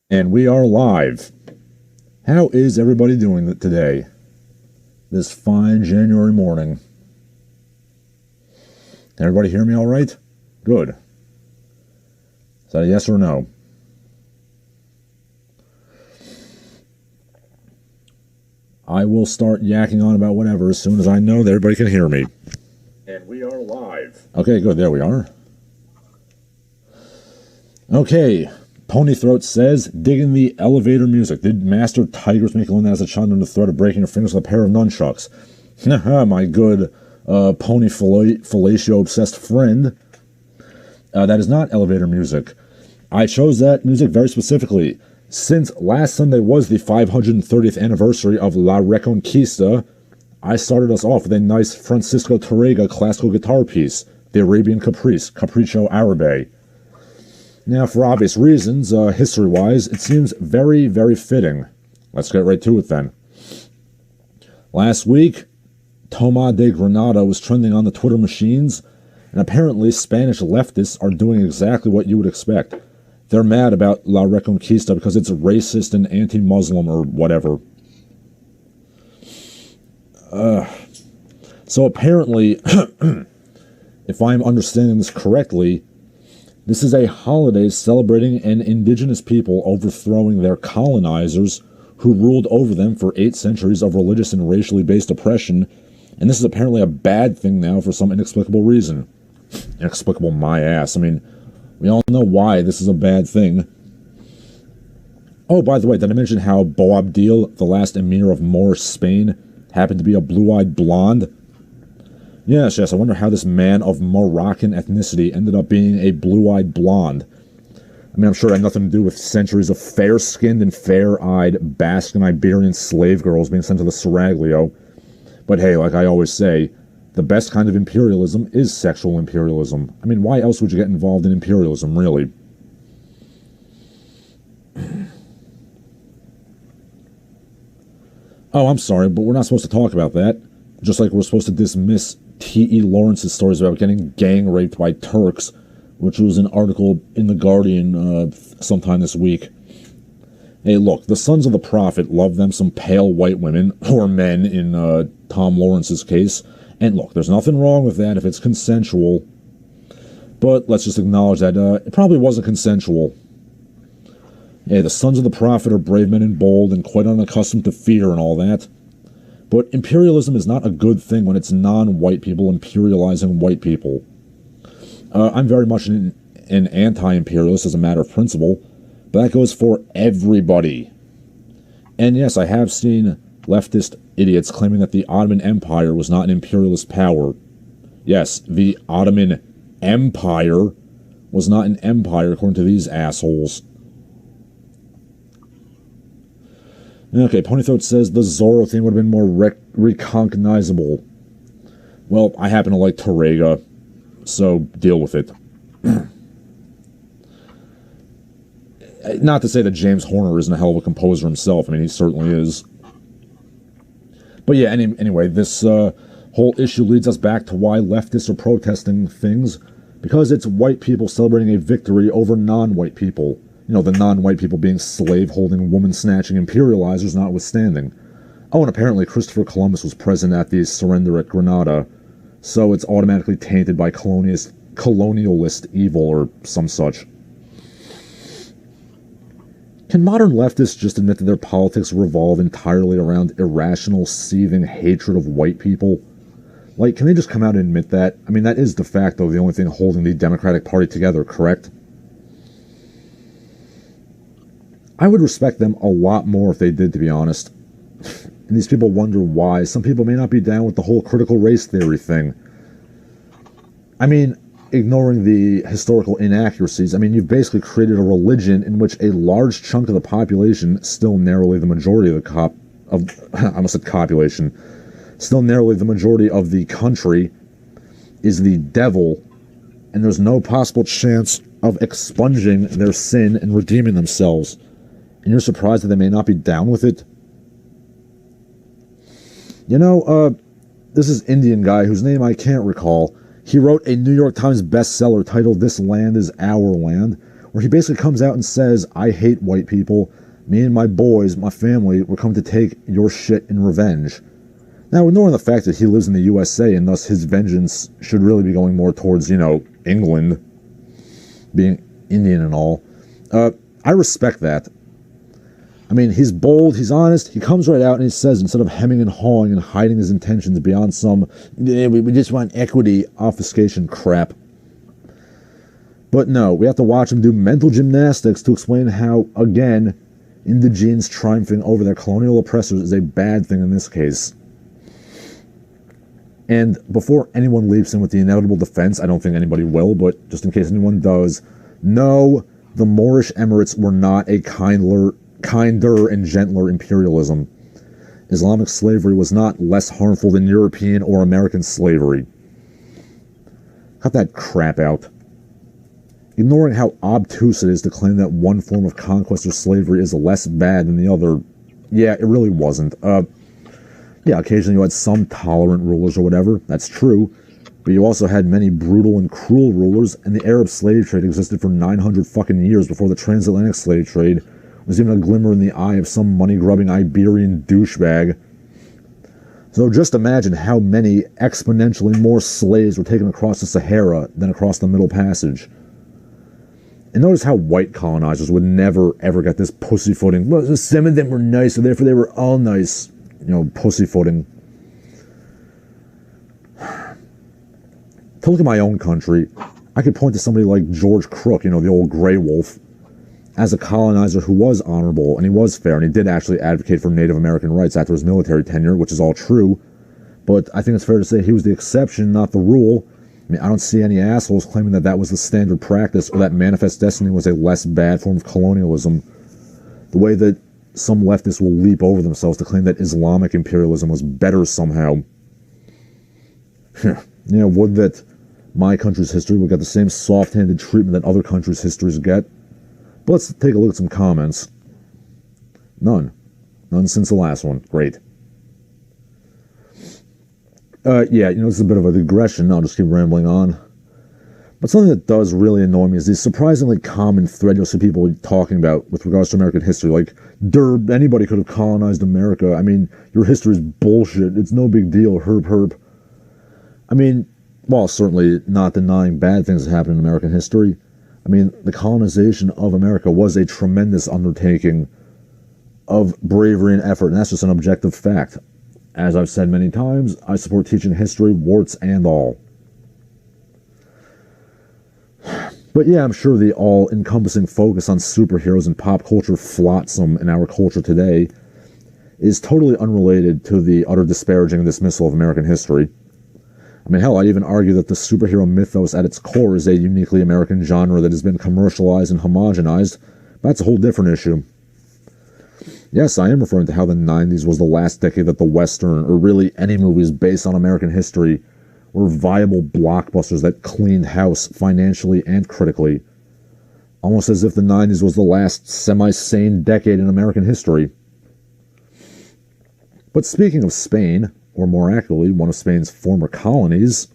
And we are live. How is everybody doing today? This fine January morning. Can everybody hear me all right? Good. Is that a yes or no? I will start yakking on about whatever as soon as I know that everybody can hear me. And we are live. Okay, good. There we are. Okay. Ponythroat says, digging the elevator music. Did Master Tigers make you learn that as a child under the threat of breaking your fingers with a pair of nunchucks? My good pony fellatio-obsessed friend. That is not elevator music. I chose that music very specifically. Since last Sunday was the 530th anniversary of La Reconquista, I started us off with a nice Francisco Tarrega classical guitar piece, the Arabian Caprice, Capricho Arabe. Now, for obvious reasons, history-wise, it seems very, very fitting. Let's get right to it then. Last week, Toma de Granada was trending on the Twitter machines, and apparently Spanish leftists are doing exactly what you would expect. They're mad about La Reconquista because it's racist and anti-Muslim or whatever. So apparently, if I'm understanding this correctly, this is a holiday celebrating an indigenous people overthrowing their colonizers who ruled over them for 8 centuries of religious and racially based oppression, and this is apparently a bad thing now for some inexplicable reason. Inexplicable my ass. I mean, we all know why this is a bad thing. Oh, by the way, did I mention how Boabdil, the last emir of Moorish Spain, happened to be a blue-eyed blonde? Yes, I wonder how this man of Moroccan ethnicity ended up being a blue-eyed blonde. I mean, I'm sure it had nothing to do with centuries of fair-skinned and fair-eyed Basque and Iberian slave girls being sent to the Seraglio. But hey, like I always say, the best kind of imperialism is sexual imperialism. I mean, why else would you get involved in imperialism, really? Oh, I'm sorry, but we're not supposed to talk about that. Just like we're supposed to dismiss T.E. Lawrence's stories about getting gang raped by Turks, which was an article in The Guardian sometime this week. Hey, look, the sons of the prophet love them some pale white women, or men in Tom Lawrence's case. And look, there's nothing wrong with that if it's consensual. But let's just acknowledge that it probably wasn't consensual. Yeah, the sons of the prophet are brave men and bold and quite unaccustomed to fear and all that. But imperialism is not a good thing when it's non-white people imperializing white people. I'm very much an anti-imperialist as a matter of principle, but that goes for everybody. And yes, I have seen leftist idiots claiming that the Ottoman Empire was not an imperialist power. Yes, the Ottoman Empire was not an empire according to these assholes. Okay, Ponythroat says the Zorro thing would have been more recognizable. Well, I happen to like Tarrega, so deal with it. Not to say that James Horner isn't a hell of a composer himself. I mean, he certainly is. But yeah, anyway, this whole issue leads us back to why leftists are protesting things. Because it's white people celebrating a victory over non-white people. You know, the non-white people being slave-holding, woman-snatching imperializers notwithstanding. Oh, and apparently Christopher Columbus was present at the surrender at Granada, so it's automatically tainted by colonialist evil or some such. Can modern leftists just admit that their politics revolve entirely around irrational, seething hatred of white people? Like, can they just come out and admit that? I mean, that is de facto the only thing holding the Democratic Party together, correct? I would respect them a lot more if they did, to be honest. And these people wonder why. Some people may not be down with the whole critical race theory thing. I mean, ignoring the historical inaccuracies, I mean, you've basically created a religion in which a large chunk of the population, still narrowly the majority of I almost said copulation, still narrowly the majority of the country is the devil, and there's no possible chance of expunging their sin and redeeming themselves. And you're surprised that they may not be down with it? You know, this is Indian guy whose name I can't recall. He wrote a New York Times bestseller titled This Land is Our Land, where he basically comes out and says, I hate white people. Me and my boys, my family, we're coming to take your shit in revenge. Now, ignoring the fact that he lives in the USA and thus his vengeance should really be going more towards, you know, England, being Indian and all, I respect that. I mean, he's bold, he's honest, he comes right out and he says, instead of hemming and hawing and hiding his intentions beyond some, we just want equity, obfuscation crap. But no, we have to watch him do mental gymnastics to explain how, again, indigenes triumphing over their colonial oppressors is a bad thing in this case. And before anyone leaps in with the inevitable defense, I don't think anybody will, but just in case anyone does, no, the Moorish Emirates were not a kinder and gentler imperialism. Islamic slavery was not less harmful than European or American slavery. Cut that crap out. Ignoring how obtuse it is to claim that one form of conquest or slavery is less bad than the other, yeah, it really wasn't. Yeah, occasionally you had some tolerant rulers or whatever, that's true, but you also had many brutal and cruel rulers, and the Arab slave trade existed for 900 fucking years before the transatlantic slave trade was even a glimmer in the eye of some money-grubbing Iberian douchebag. So just imagine how many exponentially more slaves were taken across the Sahara than across the Middle Passage. And notice how white colonizers would never, ever get this pussyfooting. Well, some of them were nice, so therefore they were all nice. Pussyfooting. To look at my own country, I could point to somebody like George Crook, the old Grey Wolf, as a colonizer who was honorable, and he was fair, and he did actually advocate for Native American rights after his military tenure, which is all true. But I think it's fair to say he was the exception, not the rule. I mean, I don't see any assholes claiming that that was the standard practice, or that manifest destiny was a less bad form of colonialism. The way that some leftists will leap over themselves to claim that Islamic imperialism was better somehow. Would that my country's history would get the same soft-handed treatment that other countries' histories get. But let's take a look at some comments. None. None since the last one. Great. This is a bit of a digression. I'll just keep rambling on. But something that does really annoy me is the surprisingly common thread you'll see people talking about with regards to American history. Like, anybody could have colonized America. I mean, your history is bullshit. It's no big deal. Herp. I mean, while certainly not denying bad things that happened in American history, I mean, the colonization of America was a tremendous undertaking of bravery and effort, and that's just an objective fact. As I've said many times, I support teaching history, warts and all. But yeah, I'm sure the all-encompassing focus on superheroes and pop culture flotsam in our culture today is totally unrelated to the utter disparaging dismissal of American history. I mean, hell, I'd even argue that the superhero mythos at its core is a uniquely American genre that has been commercialized and homogenized. But that's a whole different issue. Yes, I am referring to how the 90s was the last decade that the Western, or really any movies based on American history, were viable blockbusters that cleaned house financially and critically. Almost as if the 90s was the last semi-sane decade in American history. But speaking of Spain, or more accurately, one of Spain's former colonies,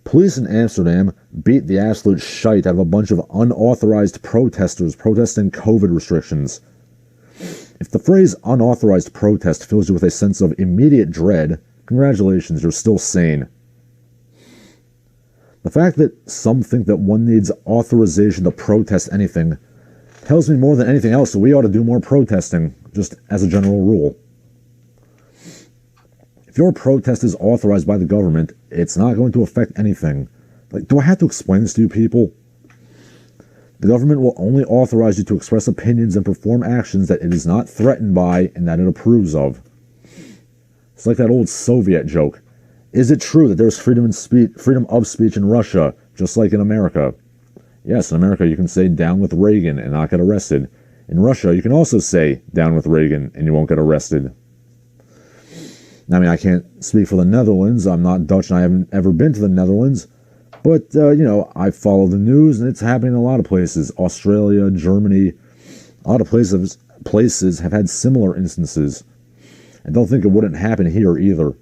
police in Amsterdam beat the absolute shite out of a bunch of unauthorized protesters protesting COVID restrictions. If the phrase unauthorized protest fills you with a sense of immediate dread, congratulations, you're still sane. The fact that some think that one needs authorization to protest anything tells me more than anything else that we ought to do more protesting, just as a general rule. If your protest is authorized by the government, it's not going to affect anything. Like, do I have to explain this to you people? The government will only authorize you to express opinions and perform actions that it is not threatened by and that it approves of. It's like that old Soviet joke. Is it true that there's freedom of speech in Russia, just like in America? Yes, in America you can say down with Reagan and not get arrested. In Russia you can also say down with Reagan and you won't get arrested. I mean, I can't speak for the Netherlands. I'm not Dutch and I haven't ever been to the Netherlands. But, I follow the news and it's happening in a lot of places. Australia, Germany, a lot of places have had similar instances. I don't think it wouldn't happen here either.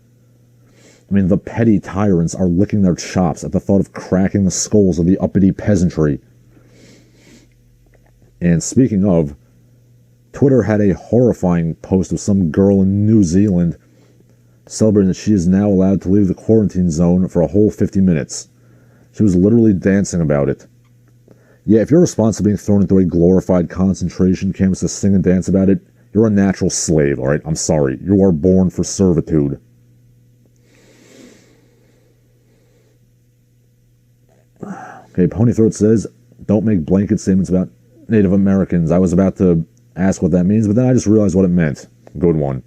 I mean, the petty tyrants are licking their chops at the thought of cracking the skulls of the uppity peasantry. And speaking of, Twitter had a horrifying post of some girl in New Zealand celebrating that she is now allowed to leave the quarantine zone for a whole 50 minutes. She was literally dancing about it. Yeah, if your response to being thrown into a glorified concentration camp is to sing and dance about it, you're a natural slave, alright? I'm sorry. You are born for servitude. Okay, Ponythroat says, don't make blanket statements about Native Americans. I was about to ask what that means, but then I just realized what it meant. Good one.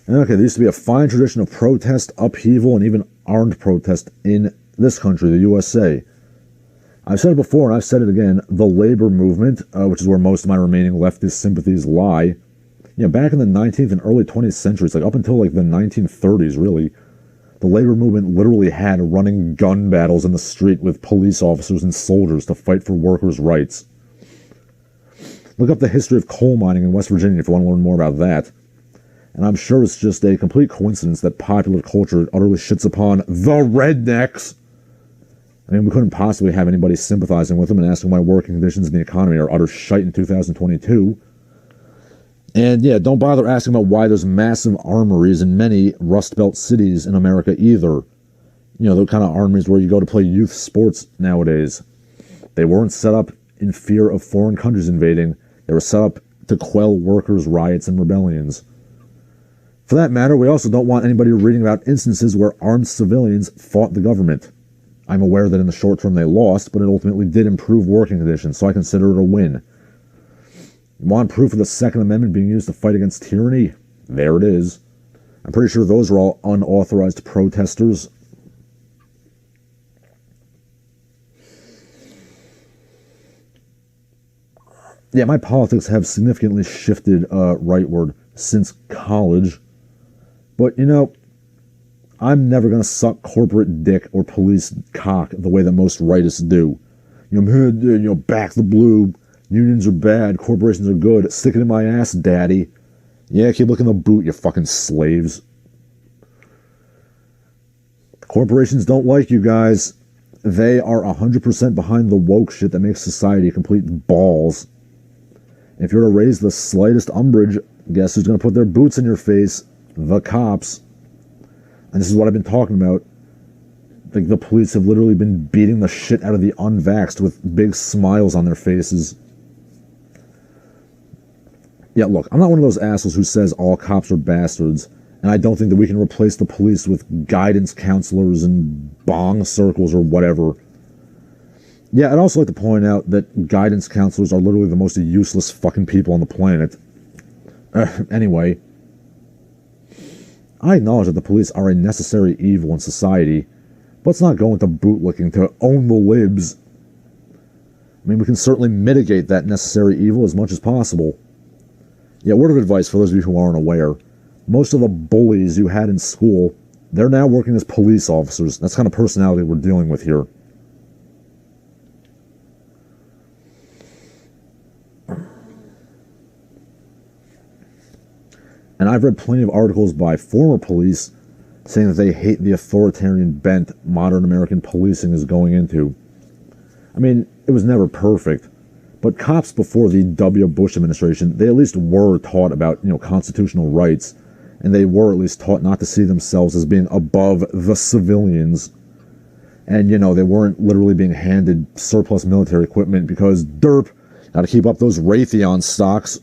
Okay, there used to be a fine tradition of protest, upheaval, and even armed protest in this country, the USA. I've said it before, and I've said it again, the labor movement, which is where most of my remaining leftist sympathies lie, back in the 19th and early 20th centuries, like up until like the 1930s, really, the labor movement literally had running gun battles in the street with police officers and soldiers to fight for workers' rights. Look up the history of coal mining in West Virginia if you want to learn more about that. And I'm sure it's just a complete coincidence that popular culture utterly shits upon the rednecks. I mean, we couldn't possibly have anybody sympathizing with them and asking why working conditions in the economy are utter shite in 2022. And yeah, don't bother asking about why there's massive armories in many Rust Belt cities in America either. You know, the kind of armories where you go to play youth sports nowadays. They weren't set up in fear of foreign countries invading. They were set up to quell workers' riots and rebellions. For that matter, we also don't want anybody reading about instances where armed civilians fought the government. I'm aware that in the short term they lost, but it ultimately did improve working conditions, so I consider it a win. You want proof of the Second Amendment being used to fight against tyranny? There it is. I'm pretty sure those were all unauthorized protesters. Yeah, my politics have significantly shifted rightward since college. But, you know, I'm never going to suck corporate dick or police cock the way that most rightists do. You know, back the blue. Unions are bad. Corporations are good. Stick it in my ass, daddy. Yeah, keep looking the boot, you fucking slaves. Corporations don't like you guys. They are 100% behind the woke shit that makes society complete balls. If you're to raise the slightest umbrage, guess who's going to put their boots in your face? The cops. And this is what I've been talking about. Like, the police have literally been beating the shit out of the unvaxxed with big smiles on their faces. Yeah, look, I'm not one of those assholes who says all cops are bastards, and I don't think that we can replace the police with guidance counselors and bong circles or whatever. Yeah, I'd also like to point out that guidance counselors are literally the most useless fucking people on the planet. Anyway, I acknowledge that the police are a necessary evil in society, but let's not go into bootlicking to own the libs. I mean, we can certainly mitigate that necessary evil as much as possible. Yeah, word of advice for those of you who aren't aware. Most of the bullies you had in school, they're now working as police officers. That's the kind of personality we're dealing with here. And I've read plenty of articles by former police saying that they hate the authoritarian bent modern American policing is going into. I mean, it was never perfect. But cops before the W. Bush administration, they at least were taught about, you know, constitutional rights, and they were at least taught not to see themselves as being above the civilians. And, you know, they weren't literally being handed surplus military equipment because, derp, gotta keep up those Raytheon stocks.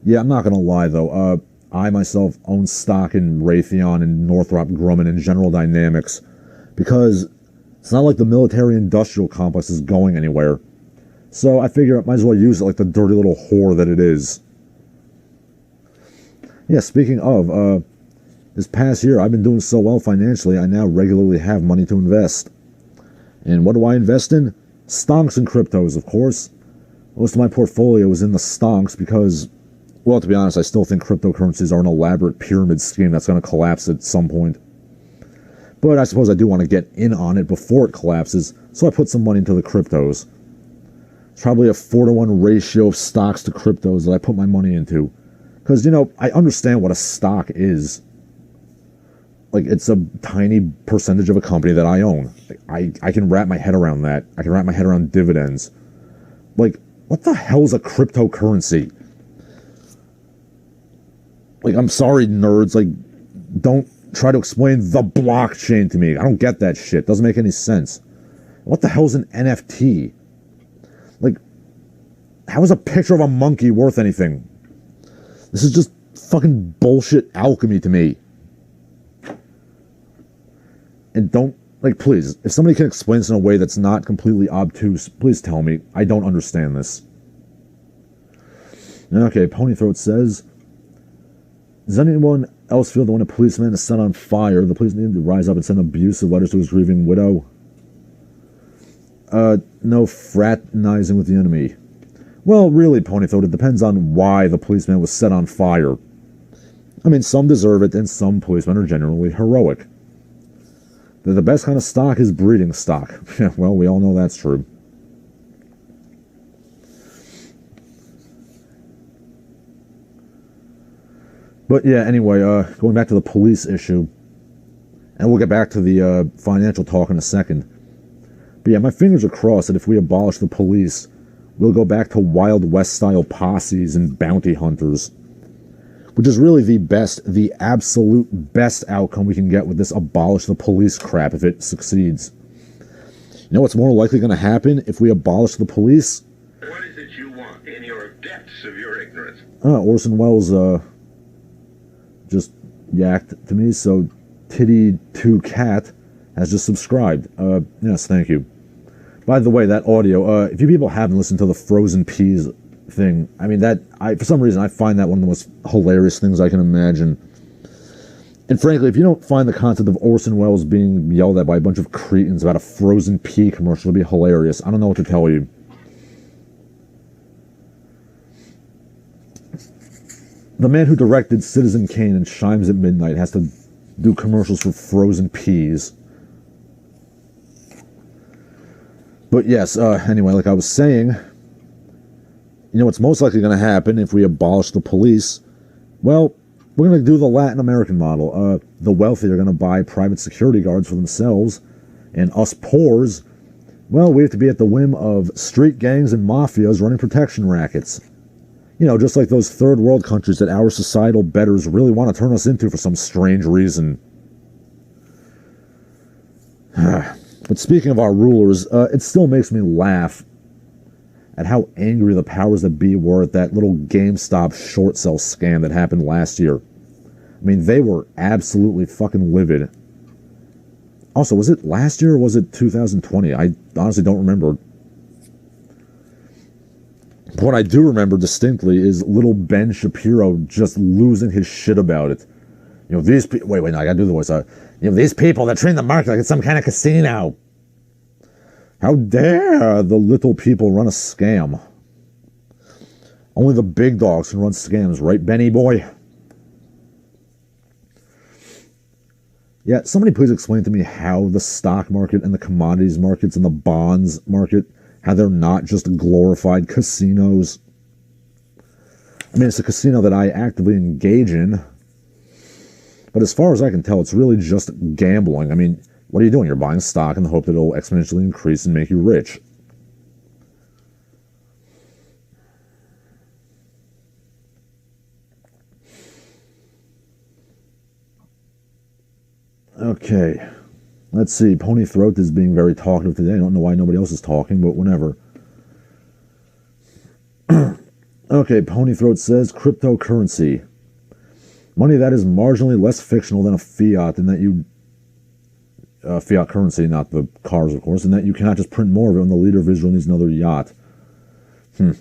Yeah, I'm not gonna lie, though. I myself own stock in Raytheon and Northrop Grumman and General Dynamics because it's not like the military-industrial complex is going anywhere. So I figure I might as well use it like the dirty little whore that it is. Yeah, speaking of, this past year I've been doing so well financially, I now regularly have money to invest. And what do I invest in? Stonks and cryptos, of course. Most of my portfolio is in the stonks because, well, to be honest, I still think cryptocurrencies are an elaborate pyramid scheme that's going to collapse at some point. But I suppose I do want to get in on it before it collapses, so I put some money into the cryptos. It's probably a 4-to-1 ratio of stocks to cryptos that I put my money into. Because, you know, I understand what a stock is. Like, it's a tiny percentage of a company that I own. I can wrap my head around that. I can wrap my head around dividends. Like, what the hell is a cryptocurrency? Like, I'm sorry, nerds. Like, don't try to explain the blockchain to me. I don't get that shit. Doesn't make any sense. What the hell's an NFT? Like, how is a picture of a monkey worth anything? This is just fucking bullshit alchemy to me. And don't, like, please, if somebody can explain this in a way that's not completely obtuse, please tell me. I don't understand this. Okay, Ponythroat says, does anyone else feel that when a policeman is set on fire, the police need to rise up and send abusive letters to his grieving widow? No fraternizing with the enemy. Well, really, Ponythroat, it depends on why the policeman was set on fire. I mean, some deserve it, and some policemen are generally heroic. The best kind of stock is breeding stock. Well, we all know that's true. But yeah, anyway, going back to the police issue, and we'll get back to the financial talk in a second. But yeah, my fingers are crossed that if we abolish the police, we'll go back to Wild West-style posses and bounty hunters, which is really the absolute best outcome we can get with this abolish the police crap if it succeeds. You know what's more likely going to happen if we abolish the police? What is it you want in your depths of your ignorance? Orson Welles just yacked to me, so Titty2Cat has just subscribed. Yes, thank you. By the way, that audio, if you people haven't listened to the frozen peas thing, I mean, for some reason, I find that one of the most hilarious things I can imagine. And frankly, if you don't find the concept of Orson Welles being yelled at by a bunch of cretins about a frozen pea commercial to be hilarious, I don't know what to tell you. The man who directed Citizen Kane and Chimes at Midnight has to do commercials for frozen peas. But yes, anyway, like I was saying, you know what's most likely going to happen if we abolish the police? Well, we're going to do the Latin American model. The wealthy are going to buy private security guards for themselves, and us poors, well, we have to be at the whim of street gangs and mafias running protection rackets. You know, just like those third world countries that our societal betters really want to turn us into for some strange reason. But speaking of our rulers, it still makes me laugh at how angry the powers that be were at that little GameStop short sell scam that happened last year. I mean, they were absolutely fucking livid. Also, was it last year or was it 2020? I honestly don't remember. But what I do remember distinctly is little Ben Shapiro just losing his shit about it. You know, these people... Wait, no, I gotta do the voice. You know, these people, they're treating the market like it's some kind of casino. How dare the little people run a scam? Only the big dogs can run scams, right, Benny boy? Yeah, somebody please explain to me how the stock market and the commodities markets and the bonds market, how they're not just glorified casinos. I mean, it's a casino that I actively engage in. But as far as I can tell, it's really just gambling. I mean, what are you doing? You're buying stock in the hope that it'll exponentially increase and make you rich. Okay. Let's see. Pony Throat is being very talkative today. I don't know why nobody else is talking, but whatever. Okay, Pony Throat says, cryptocurrency. Money that is marginally less fictional than a fiat, and that you... fiat currency, not the cars, of course, and that you cannot just print more of it when the leader of Israel needs another yacht. I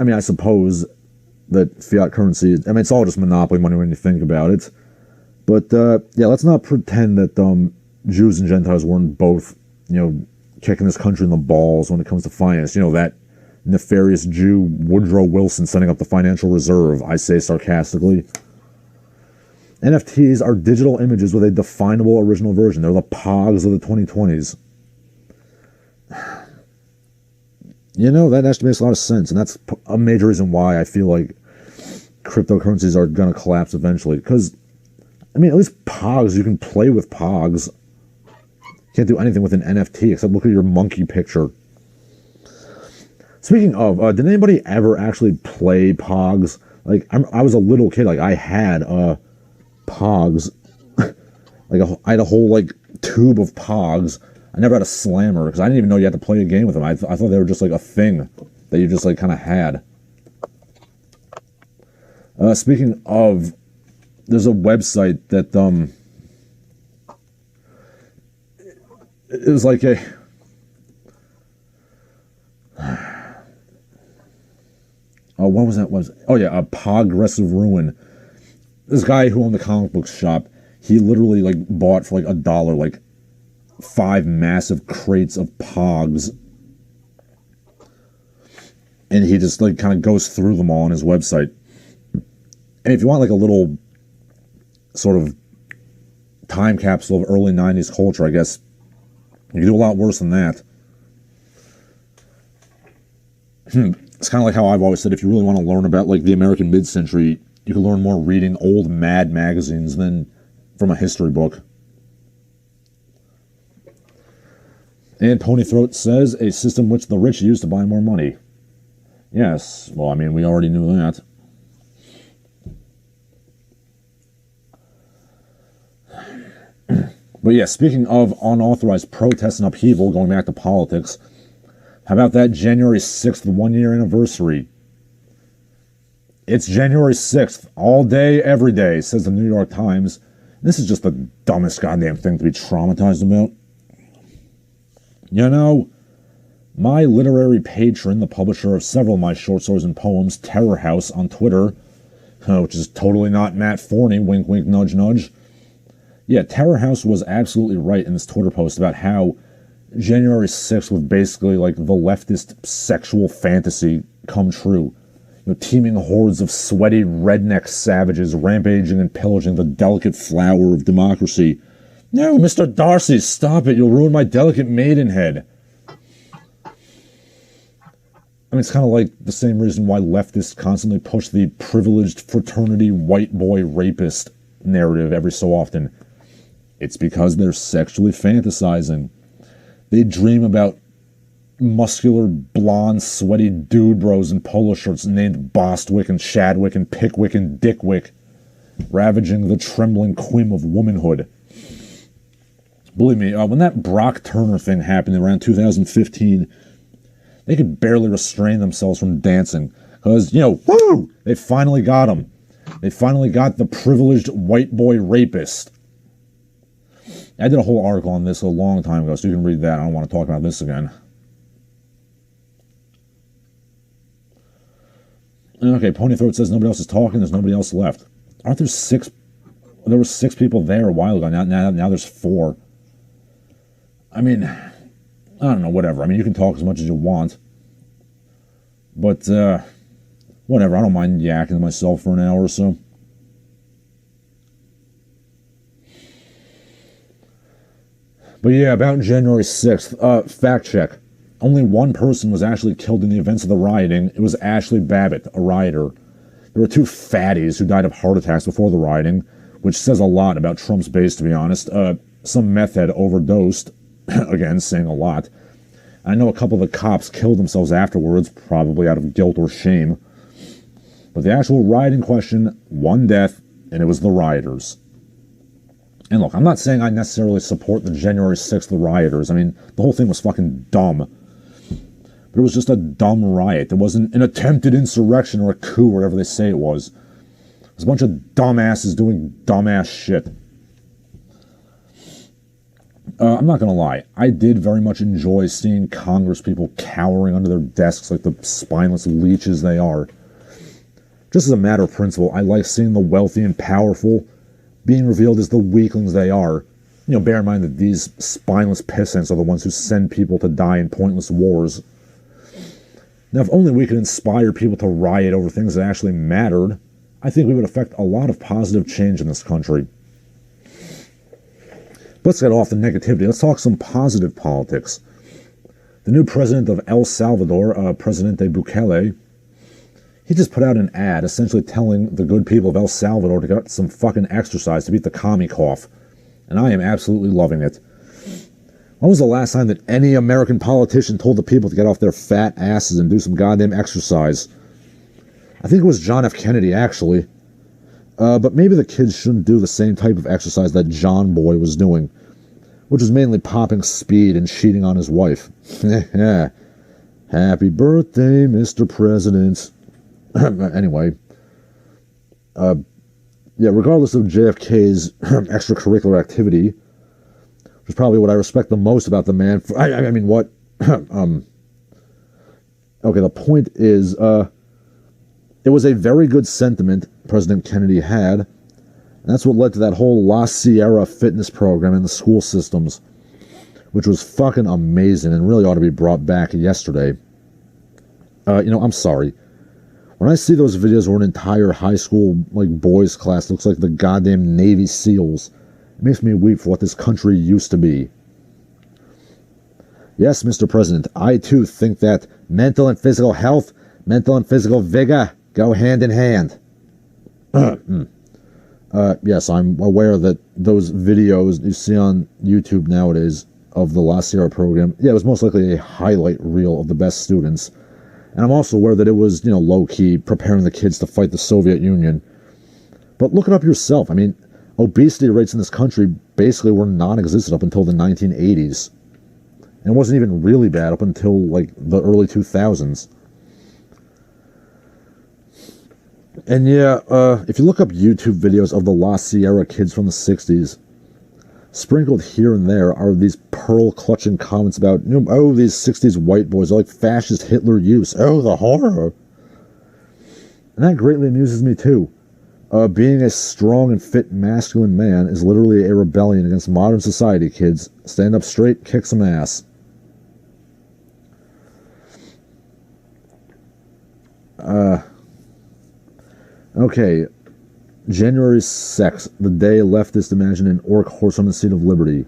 mean, I suppose that fiat currency... I mean, it's all just monopoly money when you think about it. But, yeah, let's not pretend that Jews and Gentiles weren't both, you know, kicking this country in the balls when it comes to finance. You know, that nefarious Jew Woodrow Wilson setting up the Financial Reserve, I say sarcastically. NFTs are digital images with a definable original version. They're the pogs of the 2020s. You know, that actually makes a lot of sense, and that's a major reason why I feel like cryptocurrencies are going to collapse eventually. Because, I mean, at least pogs, you can play with pogs. You can't do anything with an NFT except look at your monkey picture. Speaking of, did anybody ever actually play pogs? Like, I was a little kid, like, I had, pogs. Like, I had a whole, like, tube of pogs. I never had a slammer, because I didn't even know you had to play a game with them. I thought they were just, like, a thing that you just, like, kind of had. Speaking of, there's a website that, it was like a... what was that? Oh yeah, a Progressive Ruin. This guy who owned the comic book shop, he literally like bought for like $1 like 5 massive crates of Pogs, and he just like kind of goes through them all on his website. And if you want like a little sort of time capsule of early 90s culture, I guess you can do a lot worse than that. It's kind of like how I've always said, if you really want to learn about like the American mid-century, You can learn more reading old Mad magazines than from a history book. And Pony Throat says, a system which the rich use to buy more money. Yes, well, I mean, we already knew that. But yeah, speaking of unauthorized protests and upheaval, going back to politics, how about that January 6th 1-year anniversary? It's January 6th, all day, every day, says the New York Times. This is just the dumbest goddamn thing to be traumatized about. You know, my literary patron, the publisher of several of my short stories and poems, Terror House on Twitter, which is totally not Matt Forney, wink, wink, nudge, nudge. Yeah, Terror House was absolutely right in this Twitter post about how January 6th was basically like the leftist sexual fantasy come true. You know, teeming hordes of sweaty redneck savages rampaging and pillaging the delicate flower of democracy. No, Mr. Darcy, stop it. You'll ruin my delicate maidenhead. I mean, it's kind of like the same reason why leftists constantly push the privileged fraternity white boy rapist narrative every so often. It's because they're sexually fantasizing. They dream about muscular, blonde, sweaty dude bros in polo shirts named Bostwick and Chadwick and Pickwick and Dickwick, ravaging the trembling quim of womanhood. Believe me, when that Brock Turner thing happened around 2015, they could barely restrain themselves from dancing. Because, you know, woo! They finally got him. They finally got the privileged white boy rapist. I did a whole article on this a long time ago, so you can read that. I don't want to talk about this again. Okay, Pony Throat says nobody else is talking. There's nobody else left. Aren't there 6? There were 6 people there a while ago. Now there's 4. I mean, I don't know, whatever. I mean, you can talk as much as you want. But, whatever. I don't mind yakking to myself for an hour or so. But yeah, about January 6th, fact check. Only one person was actually killed in the events of the rioting. It was Ashley Babbitt, a rioter. There were 2 fatties who died of heart attacks before the rioting, which says a lot about Trump's base, to be honest. Some meth head overdosed, again, saying a lot. I know a couple of the cops killed themselves afterwards, probably out of guilt or shame. But the actual rioting question, 1 death, and it was the rioters. And look, I'm not saying I necessarily support the January 6th rioters. I mean, the whole thing was fucking dumb. But it was just a dumb riot. It wasn't an attempted insurrection or a coup, or whatever they say it was. It was a bunch of dumbasses doing dumbass shit. I'm not going to lie. I did very much enjoy seeing Congress people cowering under their desks like the spineless leeches they are. Just as a matter of principle, I like seeing the wealthy and powerful being revealed as the weaklings they are. You know, bear in mind that these spineless pissants are the ones who send people to die in pointless wars. Now, if only we could inspire people to riot over things that actually mattered, I think we would affect a lot of positive change in this country. Let's get off the negativity. Let's talk some positive politics. The new president of El Salvador, Presidente Bukele, he just put out an ad essentially telling the good people of El Salvador to get some fucking exercise to beat the commie cough. And I am absolutely loving it. When was the last time that any American politician told the people to get off their fat asses and do some goddamn exercise? I think it was John F. Kennedy, actually. But maybe the kids shouldn't do the same type of exercise that John Boy was doing, which was mainly popping speed and cheating on his wife. Happy birthday, Mr. President. Anyway, yeah, regardless of JFK's extracurricular activity, which is probably what I respect the most about the man. I mean, what? Okay, the point is, it was a very good sentiment President Kennedy had, and that's what led to that whole La Sierra fitness program in the school systems, which was fucking amazing and really ought to be brought back yesterday. You know, I'm sorry. When I see those videos where an entire high school, like, boys class looks like the goddamn Navy SEALs, it makes me weep for what this country used to be. Yes, Mr. President, I too think that mental and physical health, mental and physical vigor go hand in hand. Yes, I'm aware that those videos you see on YouTube nowadays of the La Sierra program, yeah, it was most likely a highlight reel of the best students. And I'm also aware that it was, low-key preparing the kids to fight the Soviet Union. But look it up yourself. I mean, obesity rates in this country basically were non-existent up until the 1980s. And it wasn't even really bad up until, like, the early 2000s. And yeah, if you look up YouTube videos of the La Sierra kids from the 60s, sprinkled here and there are these pearl-clutching comments about, oh, these 60s white boys are like fascist Hitler youths. Oh, the horror. And that greatly amuses me, too. Being a strong and fit masculine man is literally a rebellion against modern society, kids. Stand up straight, kick some ass. Okay. January 6th, the day leftists imagined an orc horse on the seat of liberty.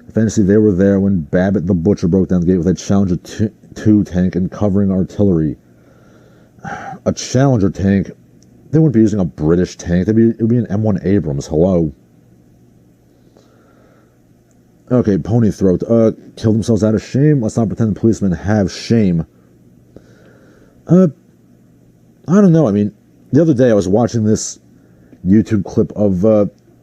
The fantasy they were there when Babbitt the Butcher broke down the gate with a Challenger 2 tank and covering artillery. A Challenger tank? They wouldn't be using a British tank. It would be an M1 Abrams. Hello. Okay, Pony Throat. Killed themselves out of shame? Let's not pretend the policemen have shame. I don't know. I mean, the other day I was watching this YouTube clip of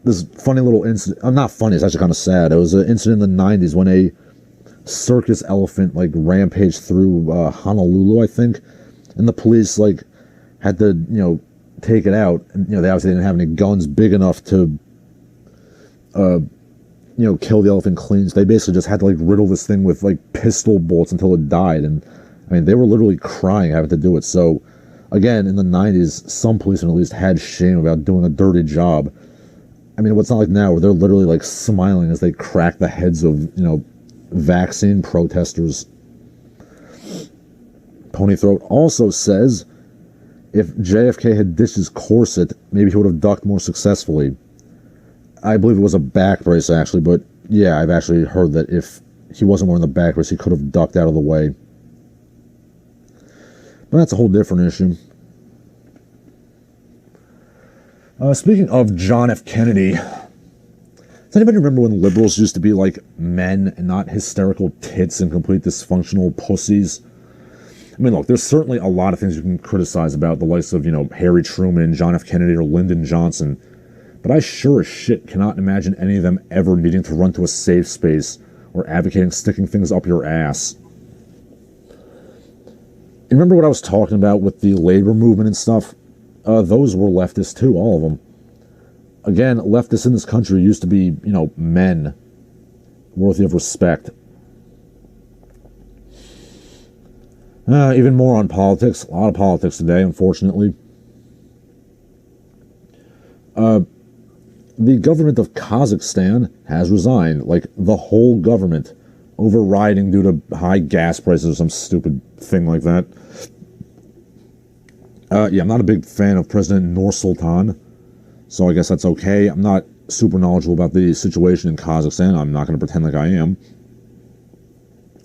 this funny little incident. Not funny, it's actually kind of sad. It was an incident in the 90s when a circus elephant, like, rampaged through Honolulu, I think. And the police, like, had to, take it out. And, they obviously didn't have any guns big enough to, kill the elephant clean. So they basically just had to, like, riddle this thing with, like, pistol bullets until it died. And, I mean, they were literally crying having to do it. So, again, in the 90s, some policemen at least had shame about doing a dirty job. I mean, it's not like now where they're literally, like, smiling as they crack the heads of, vaccine protesters. Pony Throat also says, if JFK had ditched his corset, maybe he would have ducked more successfully. I believe it was a back brace, actually, but yeah, I've actually heard that if he wasn't wearing the back brace, he could have ducked out of the way. But that's a whole different issue. Speaking of John F. Kennedy, does anybody remember when liberals used to be like men and not hysterical tits and complete dysfunctional pussies? I mean, look, there's certainly a lot of things you can criticize about the likes of, Harry Truman, John F. Kennedy, or Lyndon Johnson. But I sure as shit cannot imagine any of them ever needing to run to a safe space or advocating sticking things up your ass. You remember what I was talking about with the labor movement and stuff? Those were leftists too, all of them. Again, leftists in this country used to be, men worthy of respect. Even more on politics. A lot of politics today, unfortunately. The government of Kazakhstan has resigned. Like, the whole government. Overriding due to high gas prices or some stupid thing like that. Yeah, I'm not a big fan of President Nur-Sultan, so I guess that's okay. I'm not super knowledgeable about the situation in Kazakhstan. I'm not going to pretend like I am.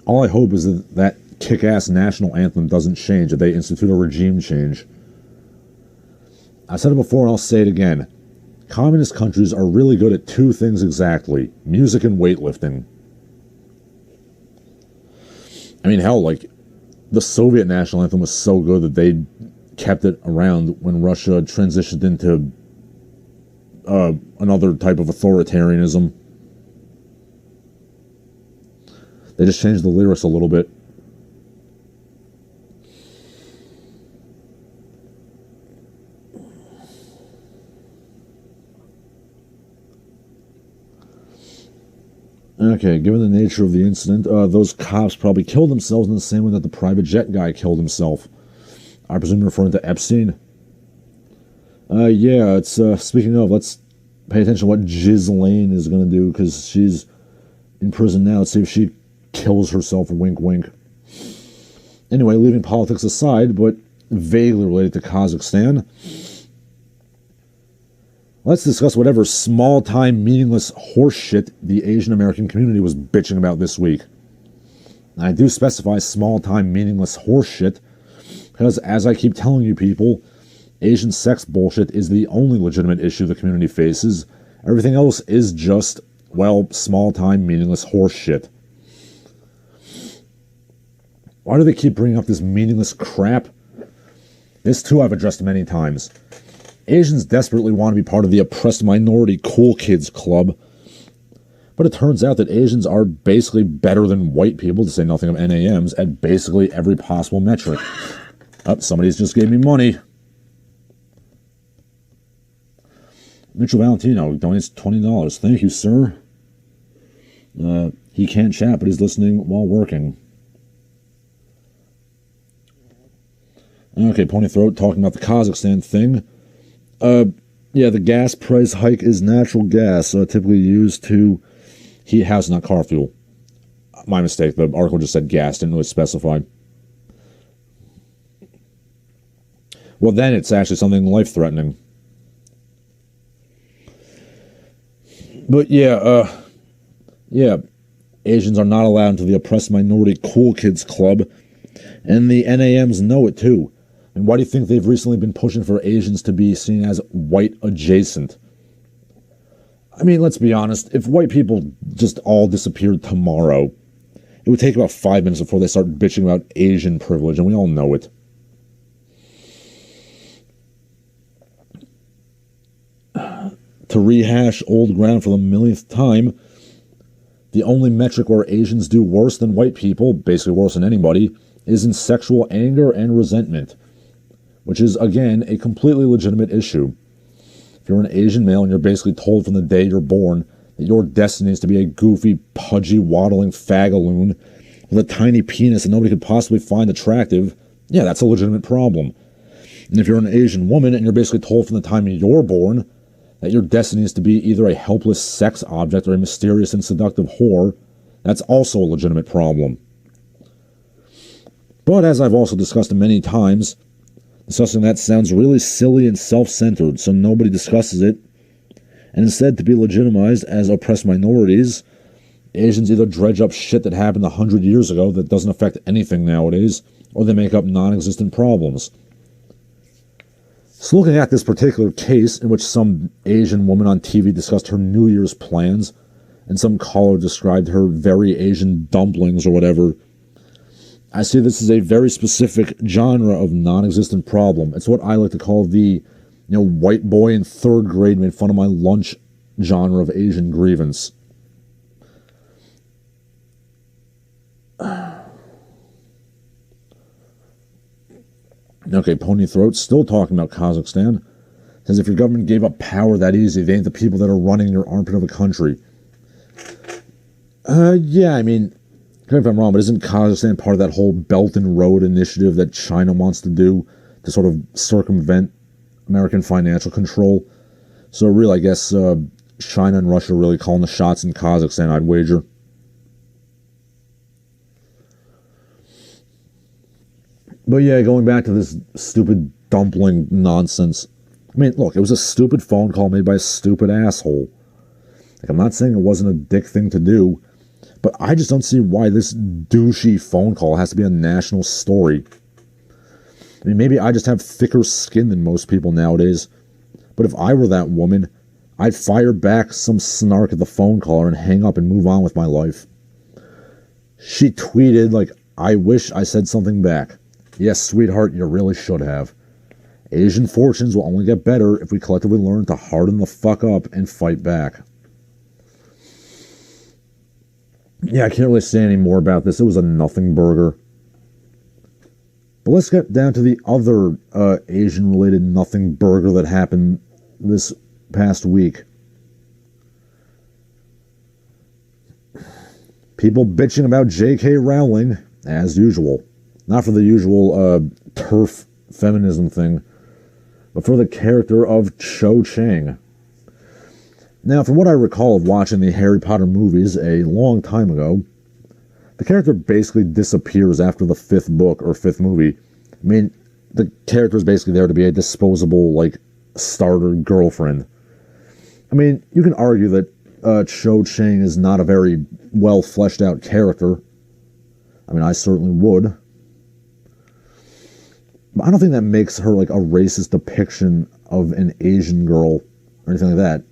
All I hope is that kick-ass national anthem doesn't change, that they institute a regime change. I said it before and I'll say it again. Communist countries are really good at two things exactly: music and weightlifting. I mean, hell, like, the Soviet national anthem was so good that they kept it around when Russia transitioned into another type of authoritarianism. They just changed the lyrics a little bit. Okay, given the nature of the incident, those cops probably killed themselves in the same way that the private jet guy killed himself. I presume you're referring to Epstein? Yeah, it's, speaking of, let's pay attention to what Ghislaine is going to do, because she's in prison now. Let's see if she kills herself, wink wink. Anyway, leaving politics aside, but vaguely related to Kazakhstan, let's discuss whatever small-time, meaningless horseshit the Asian American community was bitching about this week. And I do specify small-time, meaningless horseshit, because as I keep telling you people, Asian sex bullshit is the only legitimate issue the community faces. Everything else is just, well, small-time, meaningless horse shit. Why do they keep bringing up this meaningless crap? This too I've addressed many times. Asians desperately want to be part of the oppressed minority cool kids club. But it turns out that Asians are basically better than white people, to say nothing of NAMs, at basically every possible metric. Oh, somebody's just gave me money. Mitchell Valentino donates $20. Thank you, sir. He can't chat, but he's listening while working. Okay, Pony Throat talking about the Kazakhstan thing. Yeah, the gas price hike is natural gas, typically used to heat house, not car fuel. My mistake, the article just said gas, didn't really specify. Well, then it's actually something life-threatening. But yeah, Asians are not allowed into the oppressed minority cool kids club, and the NAMs know it too. And why do you think they've recently been pushing for Asians to be seen as white adjacent? I mean, let's be honest, if white people just all disappeared tomorrow, it would take about 5 minutes before they start bitching about Asian privilege, and we all know it. To rehash old ground for the millionth time, the only metric where Asians do worse than white people, basically worse than anybody, is in sexual anger and resentment, which is, again, a completely legitimate issue. If you're an Asian male and you're basically told from the day you're born that your destiny is to be a goofy, pudgy, waddling fagaloon with a tiny penis that nobody could possibly find attractive, yeah, that's a legitimate problem. And if you're an Asian woman and you're basically told from the time you're born that your destiny is to be either a helpless sex object or a mysterious and seductive whore, that's also a legitimate problem. But as I've also discussed many times, discussing that sounds really silly and self-centered, so nobody discusses it. And instead, to be legitimized as oppressed minorities, Asians either dredge up shit that happened 100 years ago that doesn't affect anything nowadays, or they make up non-existent problems. So looking at this particular case in which some Asian woman on TV discussed her New Year's plans, and some caller described her very Asian dumplings or whatever, I see this is a very specific genre of non-existent problem. It's what I like to call the, white boy in 3rd grade made fun of my lunch genre of Asian grievance. Okay, Pony Throat, still talking about Kazakhstan. Says if your government gave up power that easy, they ain't the people that are running your armpit of a country. Yeah, I mean, correct me if I'm wrong, but isn't Kazakhstan part of that whole Belt and Road initiative that China wants to do to sort of circumvent American financial control? So really, I guess China and Russia are really calling the shots in Kazakhstan, I'd wager. But yeah, going back to this stupid dumpling nonsense. I mean, look, it was a stupid phone call made by a stupid asshole. Like, I'm not saying it wasn't a dick thing to do, but I just don't see why this douchey phone call has to be a national story. I mean, maybe I just have thicker skin than most people nowadays, but if I were that woman, I'd fire back some snark at the phone caller and hang up and move on with my life. She tweeted, like, I wish I said something back. Yes, sweetheart, you really should have. Asian fortunes will only get better if we collectively learn to harden the fuck up and fight back. Yeah, I can't really say any more about this. It was a nothing burger. But let's get down to the other Asian-related nothing burger that happened this past week. People bitching about J.K. Rowling, as usual. Not for the usual turf feminism thing, but for the character of Cho Chang. Now, from what I recall of watching the Harry Potter movies a long time ago, the character basically disappears after the 5th book or 5th movie. I mean, the character is basically there to be a disposable, starter girlfriend. I mean, you can argue that Cho Chang is not a very well fleshed out character. I mean, I certainly would. But I don't think that makes her like a racist depiction of an Asian girl or anything like that.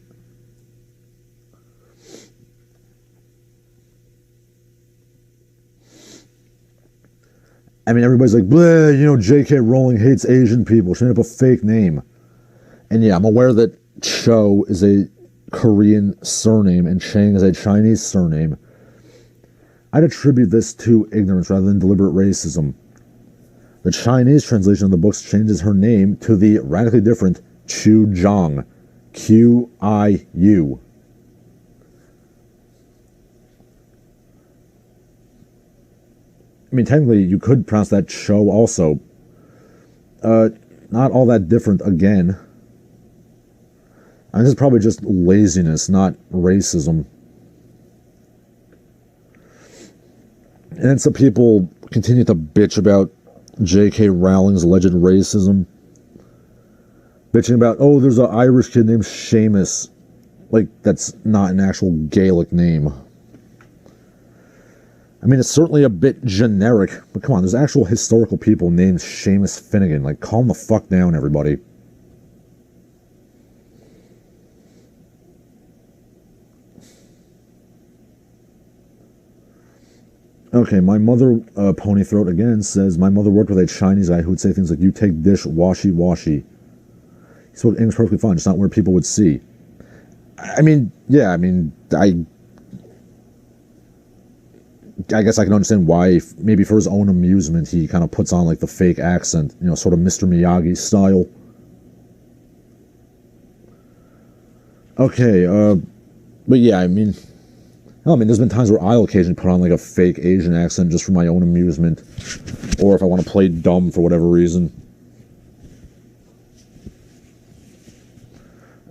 I mean, everybody's like, bleh, you know, J.K. Rowling hates Asian people. She made up a fake name. And yeah, I'm aware that Cho is a Korean surname and Chang is a Chinese surname. I'd attribute this to ignorance rather than deliberate racism. The Chinese translation of the books changes her name to the radically different Chu Zhang. Q-I-U. I mean, technically, you could pronounce that Cho also. Not all that different again. I mean, this is probably just laziness, not racism. And then some people continue to bitch about J.K. Rowling's alleged racism. Bitching about, oh, there's an Irish kid named Seamus. Like, that's not an actual Gaelic name. I mean, it's certainly a bit generic, but come on, there's actual historical people named Seamus Finnegan. Like, calm the fuck down, everybody. Okay, my mother, Pony Throat again, says, my mother worked with a Chinese guy who would say things like, you take dish, washy, washy. He spoke English perfectly fine, just not where people would see. I mean, yeah, I mean, I guess I can understand why, maybe for his own amusement, he kind of puts on, like, the fake accent, you know, sort of Mr. Miyagi style. Okay, but yeah, I mean, there's been times where I'll occasionally put on, like, a fake Asian accent just for my own amusement, or if I want to play dumb for whatever reason.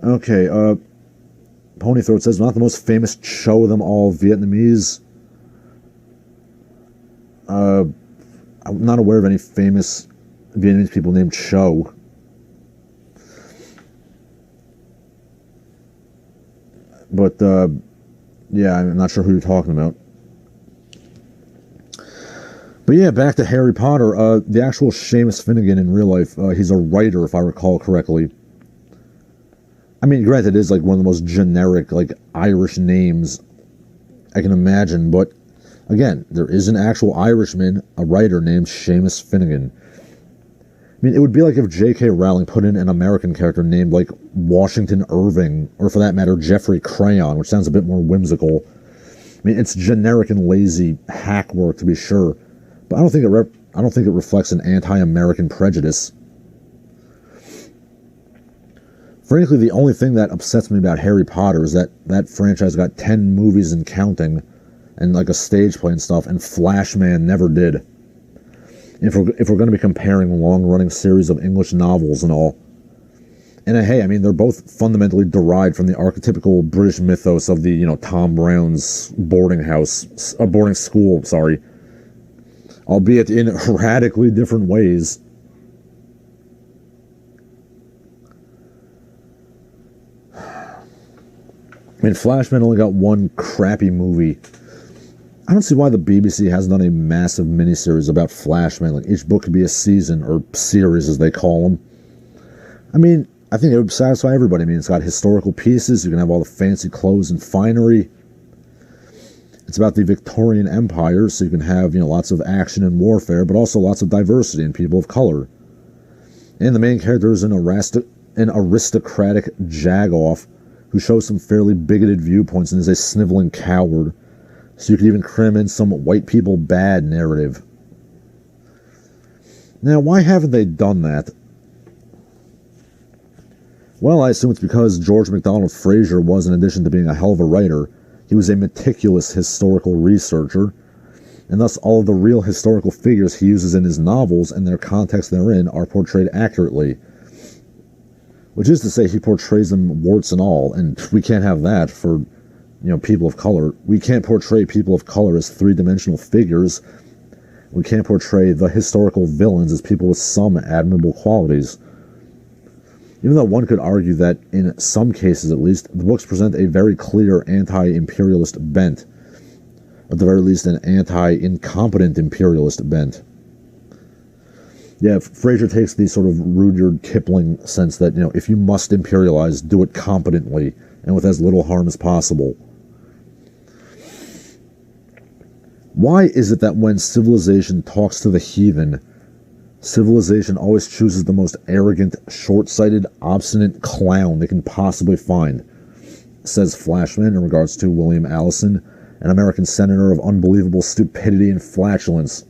Okay, Pony Throat says, not the most famous Cho of them all, Vietnamese. I'm not aware of any famous Vietnamese people named Cho. But, yeah, I'm not sure who you're talking about. But yeah, back to Harry Potter. The actual Seamus Finnegan in real life, he's a writer, if I recall correctly. I mean, granted, it is like one of the most generic, like, Irish names I can imagine, but again, there is an actual Irishman, a writer named Seamus Finnegan. I mean, it would be like if J.K. Rowling put in an American character named, like, Washington Irving, or for that matter, Jeffrey Crayon, which sounds a bit more whimsical. I mean, it's generic and lazy hack work, to be sure, but I don't think it reflects an anti-American prejudice. Frankly, the only thing that upsets me about Harry Potter is that that franchise got 10 movies and counting, and like a stage play and stuff, and Flashman never did. If we're going to be comparing long-running series of English novels and all. And hey, I mean, they're both fundamentally derived from the archetypical British mythos of the, you know, Tom Brown's boarding school, sorry. Albeit in radically different ways. I mean, Flashman only got one crappy movie. I don't see why the BBC hasn't done a massive miniseries about Flashman. Like, each book could be a season, or series as they call them. I mean, I think it would satisfy everybody. I mean, it's got historical pieces. You can have all the fancy clothes and finery. It's about the Victorian Empire, so you can have, you know, lots of action and warfare, but also lots of diversity and people of color. And the main character is an aristocratic jagoff who shows some fairly bigoted viewpoints and is a sniveling coward. So you could even cram in some white people bad narrative. Now, why haven't they done that? Well, I assume it's because George MacDonald Fraser was, in addition to being a hell of a writer, he was a meticulous historical researcher, and thus all of the real historical figures he uses in his novels and their context therein are portrayed accurately. Which is to say, he portrays them warts and all, and we can't have that for, you know, people of color. We can't portray people of color as three-dimensional figures. We can't portray the historical villains as people with some admirable qualities. Even though one could argue that, in some cases at least, the books present a very clear anti-imperialist bent. At the very least, an anti-incompetent imperialist bent. Yeah, Fraser takes the sort of Rudyard Kipling sense that, if you must imperialize, do it competently and with as little harm as possible. Why is it that when civilization talks to the heathen, civilization always chooses the most arrogant, short-sighted, obstinate clown they can possibly find? Says Flashman in regards to William Allison, an American senator of unbelievable stupidity and flatulence,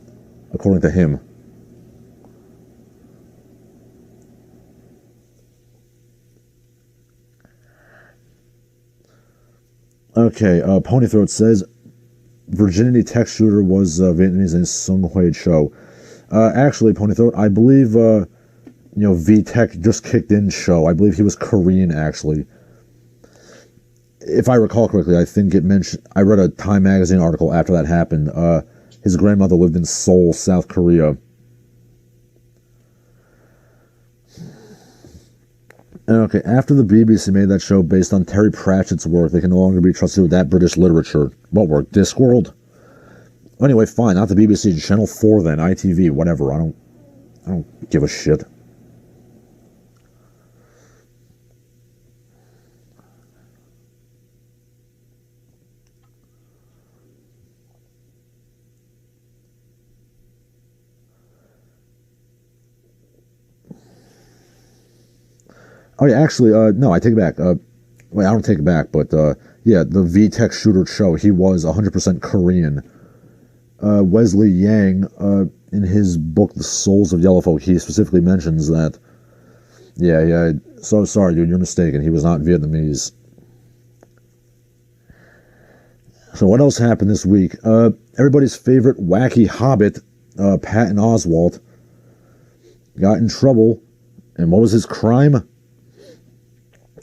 according to him. Okay, Ponythroat says, virginity text shooter was Vietnamese and Sung Hui Cho. Actually, Ponythroat, I believe, V-Tech just kicked in Cho. I believe he was Korean, actually. If I recall correctly, I think it mentioned, I read a Time magazine article after that happened. His grandmother lived in Seoul, South Korea. Okay, after the BBC made that show based on Terry Pratchett's work, they can no longer be trusted with that British literature. What work? Discworld? Anyway, fine, not the BBC, Channel 4 then, ITV, whatever. I don't give a shit. Oh, yeah, actually, no, I take it back. Wait, I don't take it back, but, yeah, the V-Tech shooter show, he was 100% Korean. Wesley Yang, in his book, The Souls of Yellowfolk, he specifically mentions that, yeah, so sorry, dude, you're mistaken. He was not Vietnamese. So what else happened this week? Everybody's favorite wacky hobbit, Patton Oswalt, got in trouble. And what was his crime?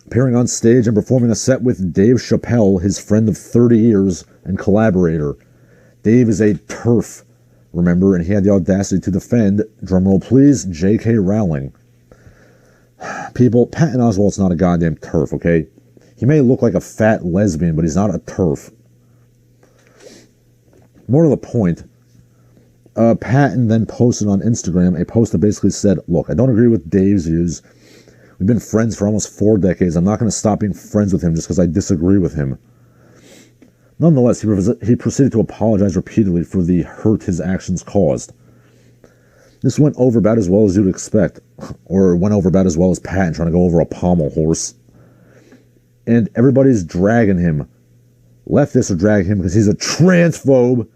Appearing on stage and performing a set with Dave Chappelle, his friend of 30 years and collaborator. Dave is a TERF, remember, and he had the audacity to defend, drumroll please, J.K. Rowling. People, Patton Oswalt's not a goddamn TERF, okay? He may look like a fat lesbian, but he's not a TERF. More to the point, Patton then posted on Instagram a post that basically said, look, I don't agree with Dave's views. We've been friends for almost 4 decades. I'm not going to stop being friends with him just because I disagree with him. Nonetheless, he proceeded to apologize repeatedly for the hurt his actions caused. This went over about as well as you'd expect, or went over about as well as Patton trying to go over a pommel horse. And everybody's dragging him. Leftists are dragging him because he's a transphobe.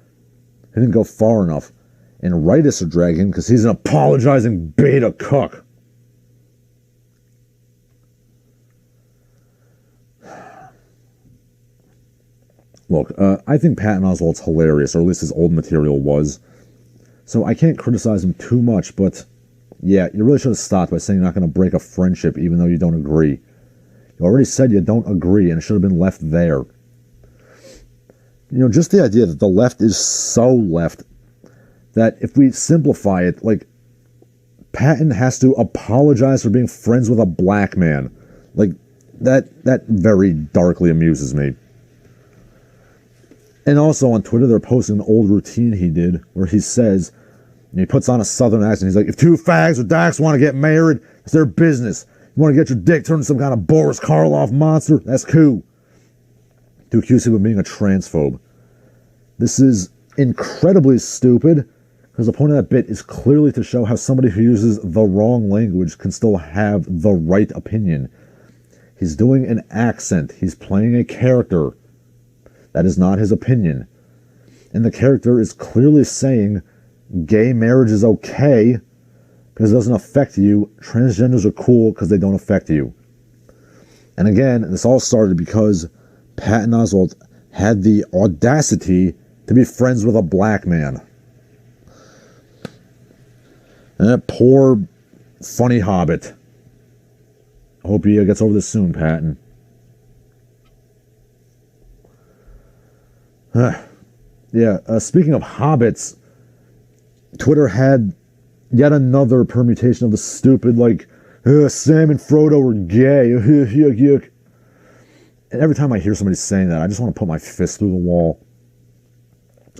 He didn't go far enough. And rightists are dragging him because he's an apologizing beta cuck. Look, I think Patton Oswalt's hilarious, or at least his old material was. So I can't criticize him too much, but yeah, you really should have stopped by saying you're not going to break a friendship even though you don't agree. You already said you don't agree, and it should have been left there. Just the idea that the left is so left that if we simplify it, like, Patton has to apologize for being friends with a black man. Like, that very darkly amuses me. And also on Twitter, they're posting an old routine he did where he says, he puts on a southern accent. He's like, if 2 fags or dykes want to get married, it's their business. You want to get your dick turned into some kind of Boris Karloff monster? That's cool. To accuse him of being a transphobe. This is incredibly stupid because the point of that bit is clearly to show how somebody who uses the wrong language can still have the right opinion. He's doing an accent. He's playing a character. That is not his opinion. And the character is clearly saying gay marriage is okay because it doesn't affect you. Transgenders are cool because they don't affect you. And again, this all started because Patton Oswalt had the audacity to be friends with a black man. And that poor, funny hobbit. I hope he gets over this soon, Patton. Speaking of hobbits, Twitter had yet another permutation of the stupid, Sam and Frodo were gay. Yuck. And every time I hear somebody saying that, I just want to put my fist through the wall.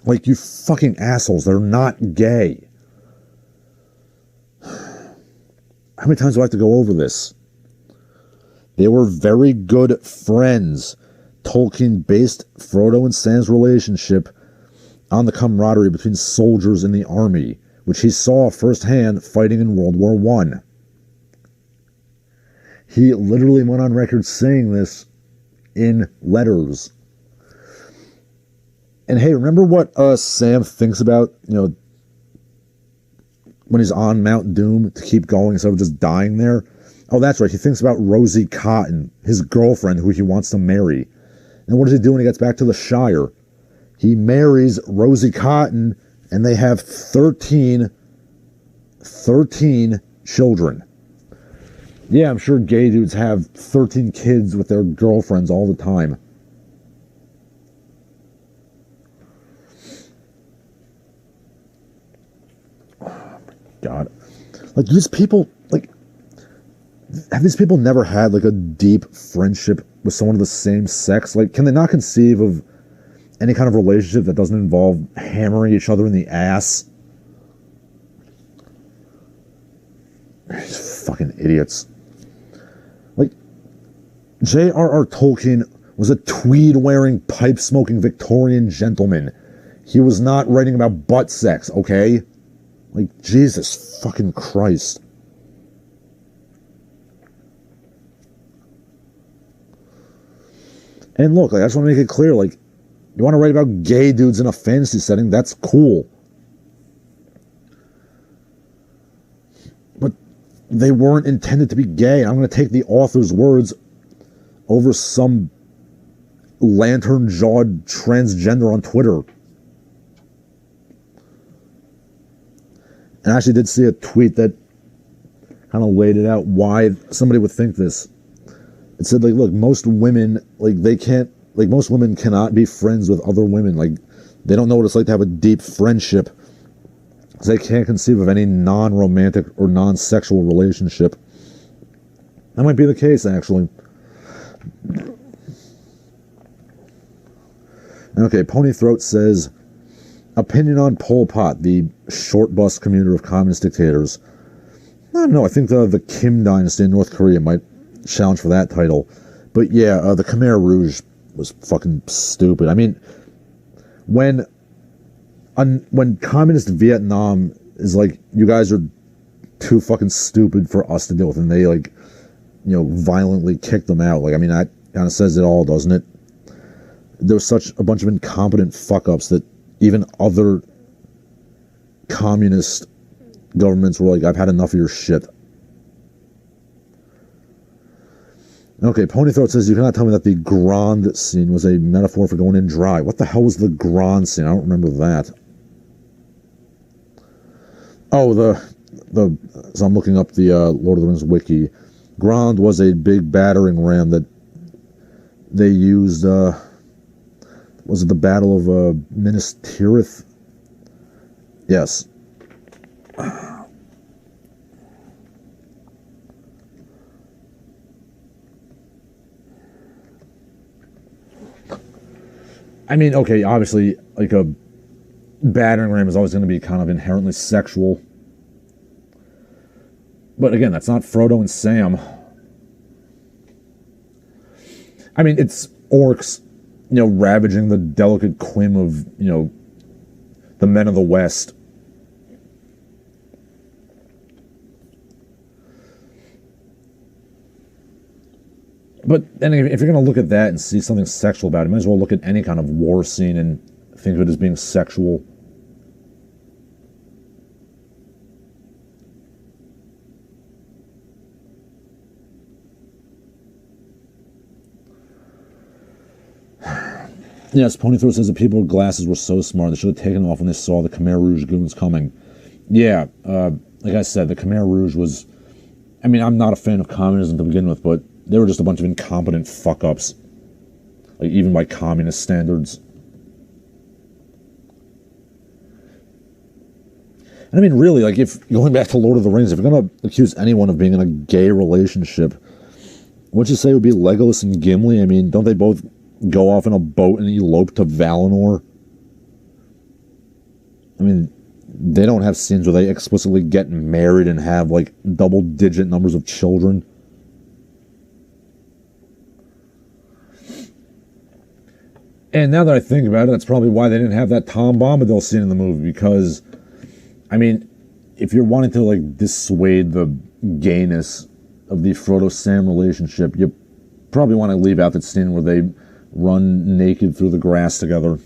Like, you fucking assholes, they're not gay. how many times do I have to go over this? They were very good friends. Tolkien based Frodo and Sam's relationship on the camaraderie between soldiers in the army, which he saw firsthand fighting in World War I. He literally went on record saying this in letters. And hey, remember what Sam thinks about, when he's on Mount Doom to keep going instead of just dying there? Oh, that's right. He thinks about Rosie Cotton, his girlfriend who he wants to marry. And what does he do when he gets back to the Shire? He marries Rosie Cotton, and they have 13 children. Yeah, I'm sure gay dudes have 13 kids with their girlfriends all the time. Oh my God. Like, these people, have these people never had, a deep friendship with someone of the same sex? Can they not conceive of any kind of relationship that doesn't involve hammering each other in the ass? These fucking idiots. J.R.R. Tolkien was a tweed-wearing, pipe-smoking Victorian gentleman. He was not writing about butt sex, okay? Jesus fucking Christ. And look, I just want to make it clear, you want to write about gay dudes in a fantasy setting, that's cool. But they weren't intended to be gay. I'm going to take the author's words over some lantern-jawed transgender on Twitter. And I actually did see a tweet that kind of laid it out why somebody would think this. It said, look, most women, most women cannot be friends with other women. They don't know what it's like to have a deep friendship. They can't conceive of any non-romantic or non-sexual relationship. That might be the case, actually. Okay, Pony Throat says, opinion on Pol Pot, the short bus commuter of communist dictators. I don't know, I think the Kim dynasty in North Korea might challenge for that title. But yeah, the Khmer Rouge was fucking stupid. I mean, when communist Vietnam is you guys are too fucking stupid for us to deal with, and they violently kicked them out. That kind of says it all, doesn't it? There was such a bunch of incompetent fuck-ups that even other communist governments were I've had enough of your shit. Okay, Ponythroat says, you cannot tell me that the Grand scene was a metaphor for going in dry. What the hell was the Grand scene? I don't remember that. Oh, so I'm looking up the Lord of the Rings wiki. Grand was a big battering ram that they used, was it the Battle of Minas Tirith? Yes. I mean, okay, obviously, a battering ram is always going to be kind of inherently sexual. But again, that's not Frodo and Sam. I mean, it's orcs, ravaging the delicate quim of, the men of the West. But then if you're going to look at that and see something sexual about it, you might as well look at any kind of war scene and think of it as being sexual. Yes, Ponythroat says the people with glasses were so smart they should have taken them off when they saw the Khmer Rouge goons coming. Yeah, like I said, the Khmer Rouge was... I mean, I'm not a fan of communism to begin with, but they were just a bunch of incompetent fuck-ups. Even by communist standards. And I mean, really, if going back to Lord of the Rings, if you're going to accuse anyone of being in a gay relationship, wouldn't you say it would be Legolas and Gimli? I mean, don't they both go off in a boat and elope to Valinor? I mean, they don't have scenes where they explicitly get married and have, like, double-digit numbers of children. And now that I think about it, that's probably why they didn't have that Tom Bombadil scene in the movie, because, I mean, if you're wanting to, like, dissuade the gayness of the Frodo-Sam relationship, you probably want to leave out that scene where they run naked through the grass together.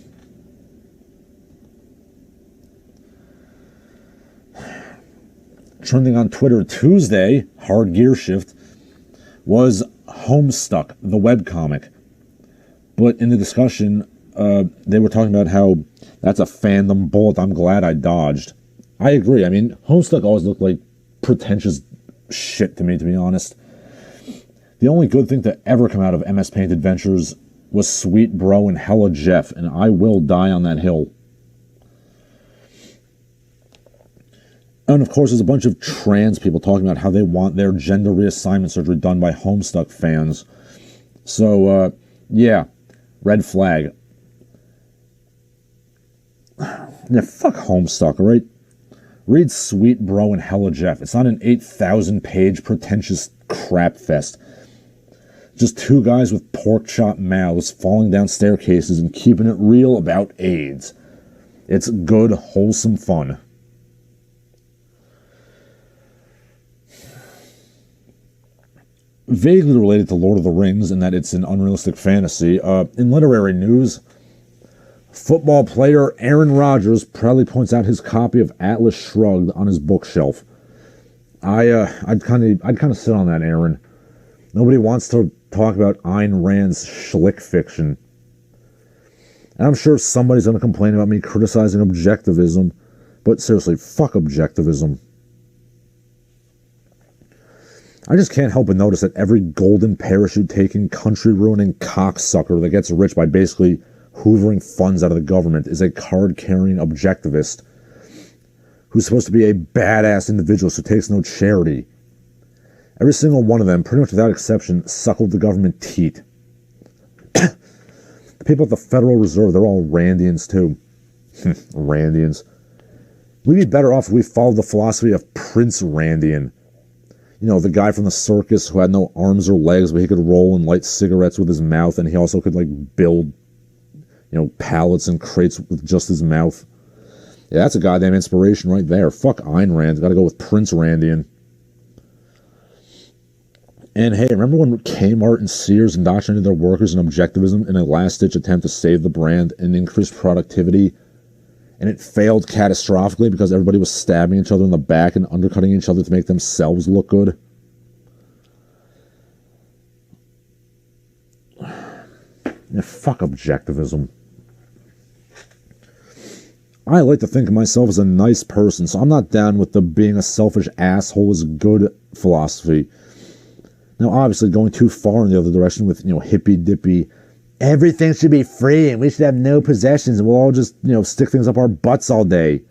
Trending on Twitter Tuesday, hard gear shift, was Homestuck, the webcomic. But in the discussion, they were talking about how that's a fandom bullet I'm glad I dodged. I agree. I mean, Homestuck always looked like pretentious shit to me, to be honest. The only good thing to ever come out of MS Paint Adventures was Sweet Bro and Hella Jeff, and I will die on that hill. And of course, there's a bunch of trans people talking about how they want their gender reassignment surgery done by Homestuck fans. So, yeah, red flag. Yeah, fuck Homestuck, alright? Read Sweet Bro and Hella Jeff. It's not an 8,000-page pretentious crap fest. Just two guys with pork chop mouths falling down staircases and keeping it real about AIDS. It's good, wholesome fun. Vaguely related to Lord of the Rings in that it's an unrealistic fantasy, in literary news, football player Aaron Rodgers proudly points out his copy of Atlas Shrugged on his bookshelf. I'd kind of sit on that, Aaron. Nobody wants to talk about Ayn Rand's schlick fiction. And I'm sure somebody's going to complain about me criticizing objectivism, but seriously, fuck objectivism. I just can't help but notice that every golden parachute-taking, country-ruining cocksucker that gets rich by basically hoovering funds out of the government is a card-carrying objectivist who's supposed to be a badass individualist who takes no charity. Every single one of them, pretty much without exception, suckled the government teat. The people at the Federal Reserve, they're all Randians too. Randians. We'd be better off if we followed the philosophy of Prince Randian. You know, the guy from the circus who had no arms or legs, but he could roll and light cigarettes with his mouth, and he also could, like, build, you know, pallets and crates with just his mouth. Yeah, that's a goddamn inspiration right there. Fuck Ayn Rand. Gotta go with Prince Randian. And hey, remember when Kmart and Sears indoctrinated their workers in objectivism in a last-ditch attempt to save the brand and increase productivity? And it failed catastrophically because everybody was stabbing each other in the back and undercutting each other to make themselves look good. Yeah, fuck objectivism. I like to think of myself as a nice person, so I'm not down with the being a selfish asshole is good philosophy. Now, obviously, going too far in the other direction with, you know, hippy-dippy, everything should be free and we should have no possessions and we'll all just, you know, stick things up our butts all day.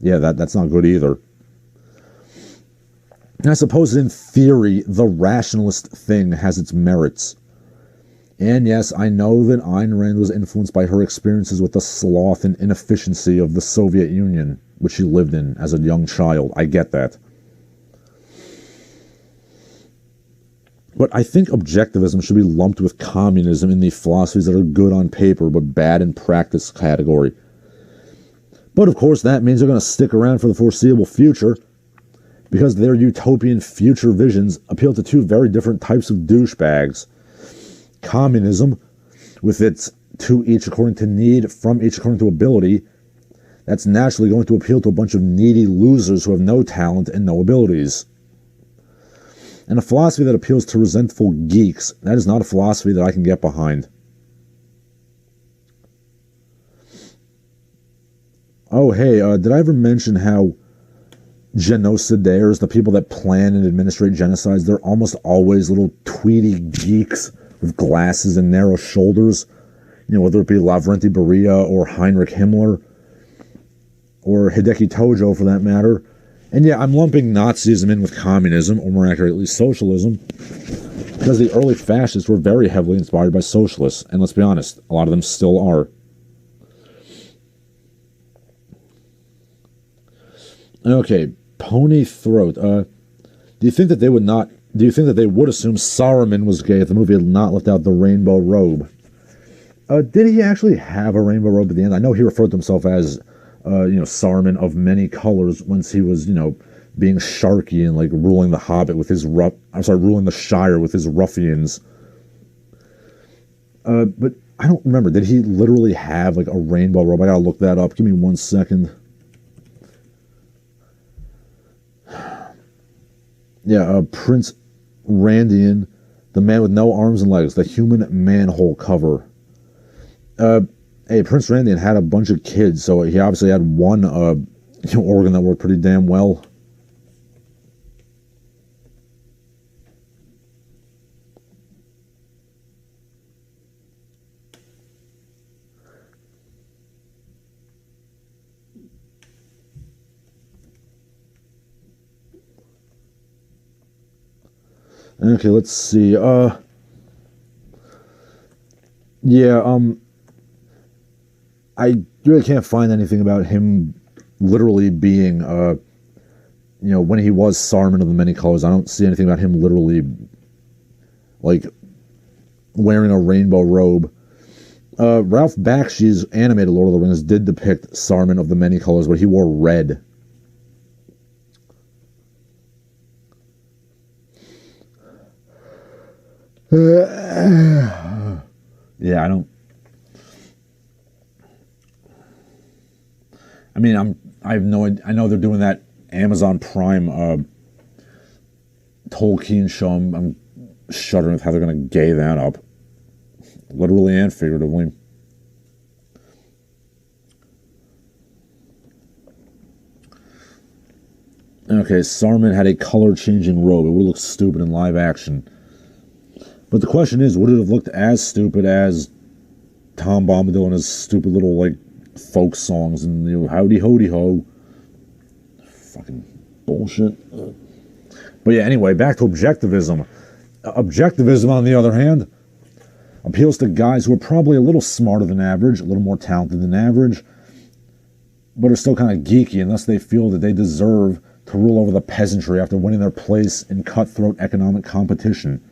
Yeah, that's not good either. And I suppose in theory, the rationalist thing has its merits. And yes, I know that Ayn Rand was influenced by her experiences with the sloth and inefficiency of the Soviet Union, which she lived in as a young child. I get that. But I think objectivism should be lumped with communism in the philosophies that are good on paper but bad in practice category. But of course that means they're going to stick around for the foreseeable future because their utopian future visions appeal to two very different types of douchebags. Communism, with its to each according to need, from each according to ability, that's naturally going to appeal to a bunch of needy losers who have no talent and no abilities. And a philosophy that appeals to resentful geeks, that is not a philosophy that I can get behind. Oh, hey, did I ever mention how genocidaires, the people that plan and administrate genocides, they're almost always little tweedy geeks with glasses and narrow shoulders? You know, whether it be Lavrenti Beria or Heinrich Himmler or Hideki Tojo for that matter. And yeah, I'm lumping Nazism in with communism, or more accurately, socialism, because the early fascists were very heavily inspired by socialists, and let's be honest, a lot of them still are. Okay, pony throat. Do you think that they would not? Do you think that they would assume Saruman was gay if the movie had not left out the rainbow robe? Did he actually have a rainbow robe at the end? I know he referred to himself as, Saruman of many colors once he was, being sharky and like ruling the Hobbit with his ruling the Shire with his ruffians. But I don't remember. Did he literally have like a rainbow robe? I gotta look that up. Give me 1 second. Yeah, Prince Randian, the man with no arms and legs, the human manhole cover. Hey, Prince Randian had a bunch of kids, so he obviously had one organ that worked pretty damn well. Okay, let's see. I really can't find anything about him literally being, when he was Saruman of the Many Colors. I don't see anything about him literally, like, wearing a rainbow robe. Ralph Bakshi's animated Lord of the Rings did depict Saruman of the Many Colors, but he wore red. Yeah, I don't. I mean, I have no idea. I know they're doing that Amazon Prime Tolkien show. I'm shuddering with how they're going to gay that up, literally and figuratively. Okay, Saruman had a color-changing robe. It would look stupid in live action. But the question is, would it have looked as stupid as Tom Bombadil and his stupid little, like, folk songs and, howdy howdy ho. Fucking bullshit. But yeah, anyway, back to objectivism. Objectivism, on the other hand, appeals to guys who are probably a little smarter than average, a little more talented than average, but are still kind of geeky, and thus they feel that they deserve to rule over the peasantry after winning their place in cutthroat economic competition.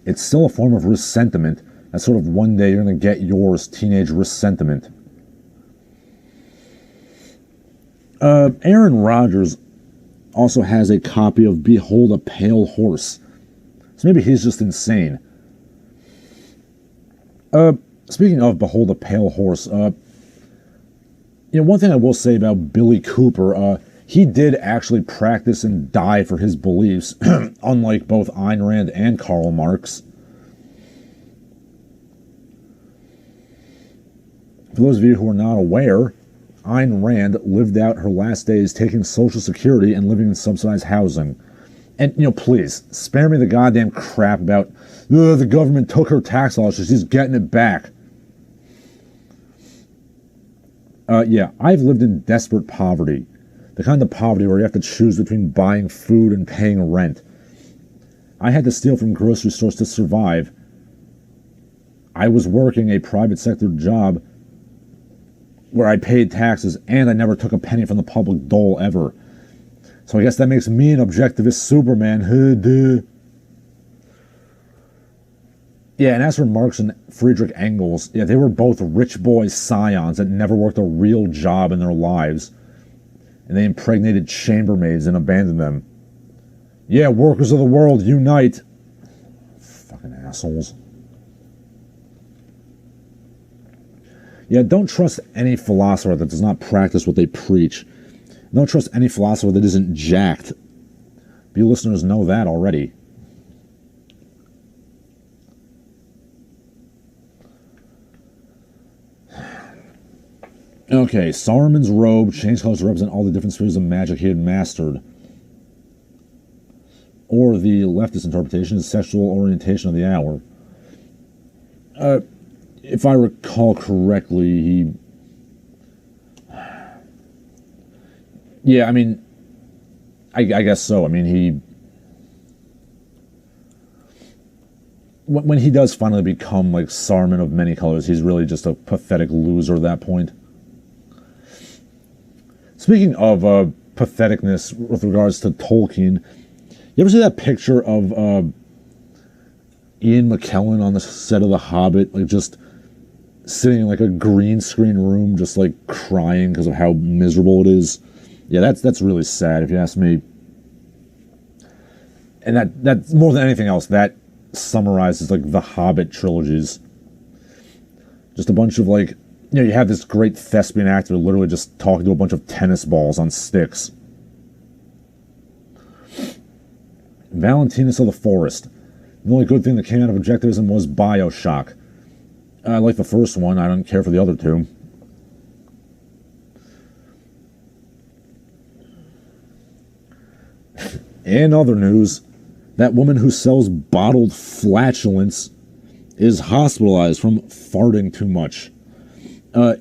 It's still a form of resentment. That's sort of one day you're going to get yours, teenage resentment. Aaron Rodgers also has a copy of Behold a Pale Horse. So maybe he's just insane. Speaking of Behold a Pale Horse, one thing I will say about Billy Cooper, he did actually practice and die for his beliefs, unlike both Ayn Rand and Karl Marx. For those of you who are not aware, Ayn Rand lived out her last days taking Social Security and living in subsidized housing. And, please, spare me the goddamn crap about, the government took her tax dollars, so she's getting it back. I've lived in desperate poverty. The kind of poverty where you have to choose between buying food and paying rent. I had to steal from grocery stores to survive. I was working a private sector job where I paid taxes and I never took a penny from the public dole ever. So I guess that makes me an objectivist Superman. Yeah, and as for Marx and Friedrich Engels, they were both rich boy scions that never worked a real job in their lives. And they impregnated chambermaids and abandoned them. Yeah, workers of the world, unite. Fucking assholes. Yeah, don't trust any philosopher that does not practice what they preach. Don't trust any philosopher that isn't jacked. You listeners know that already. Okay, Saruman's robe changed colors to represent all the different spheres of magic he had mastered. Or the leftist interpretation is sexual orientation of the hour. If I recall correctly, I guess so. When he does finally become like Saruman of Many Colors, he's really just a pathetic loser at that point. Speaking of patheticness with regards to Tolkien, you ever see that picture of Ian McKellen on the set of The Hobbit, like just sitting in like a green screen room, just like crying because of how miserable it is? Yeah, that's really sad if you ask me. And that more than anything else, that summarizes like the Hobbit trilogies. Just a bunch of like, you have this great thespian actor literally just talking to a bunch of tennis balls on sticks. Valentinus of the Forest. The only good thing that came out of objectivism was Bioshock. I like the first one. I don't care for the other two. In other news, that woman who sells bottled flatulence is hospitalized from farting too much.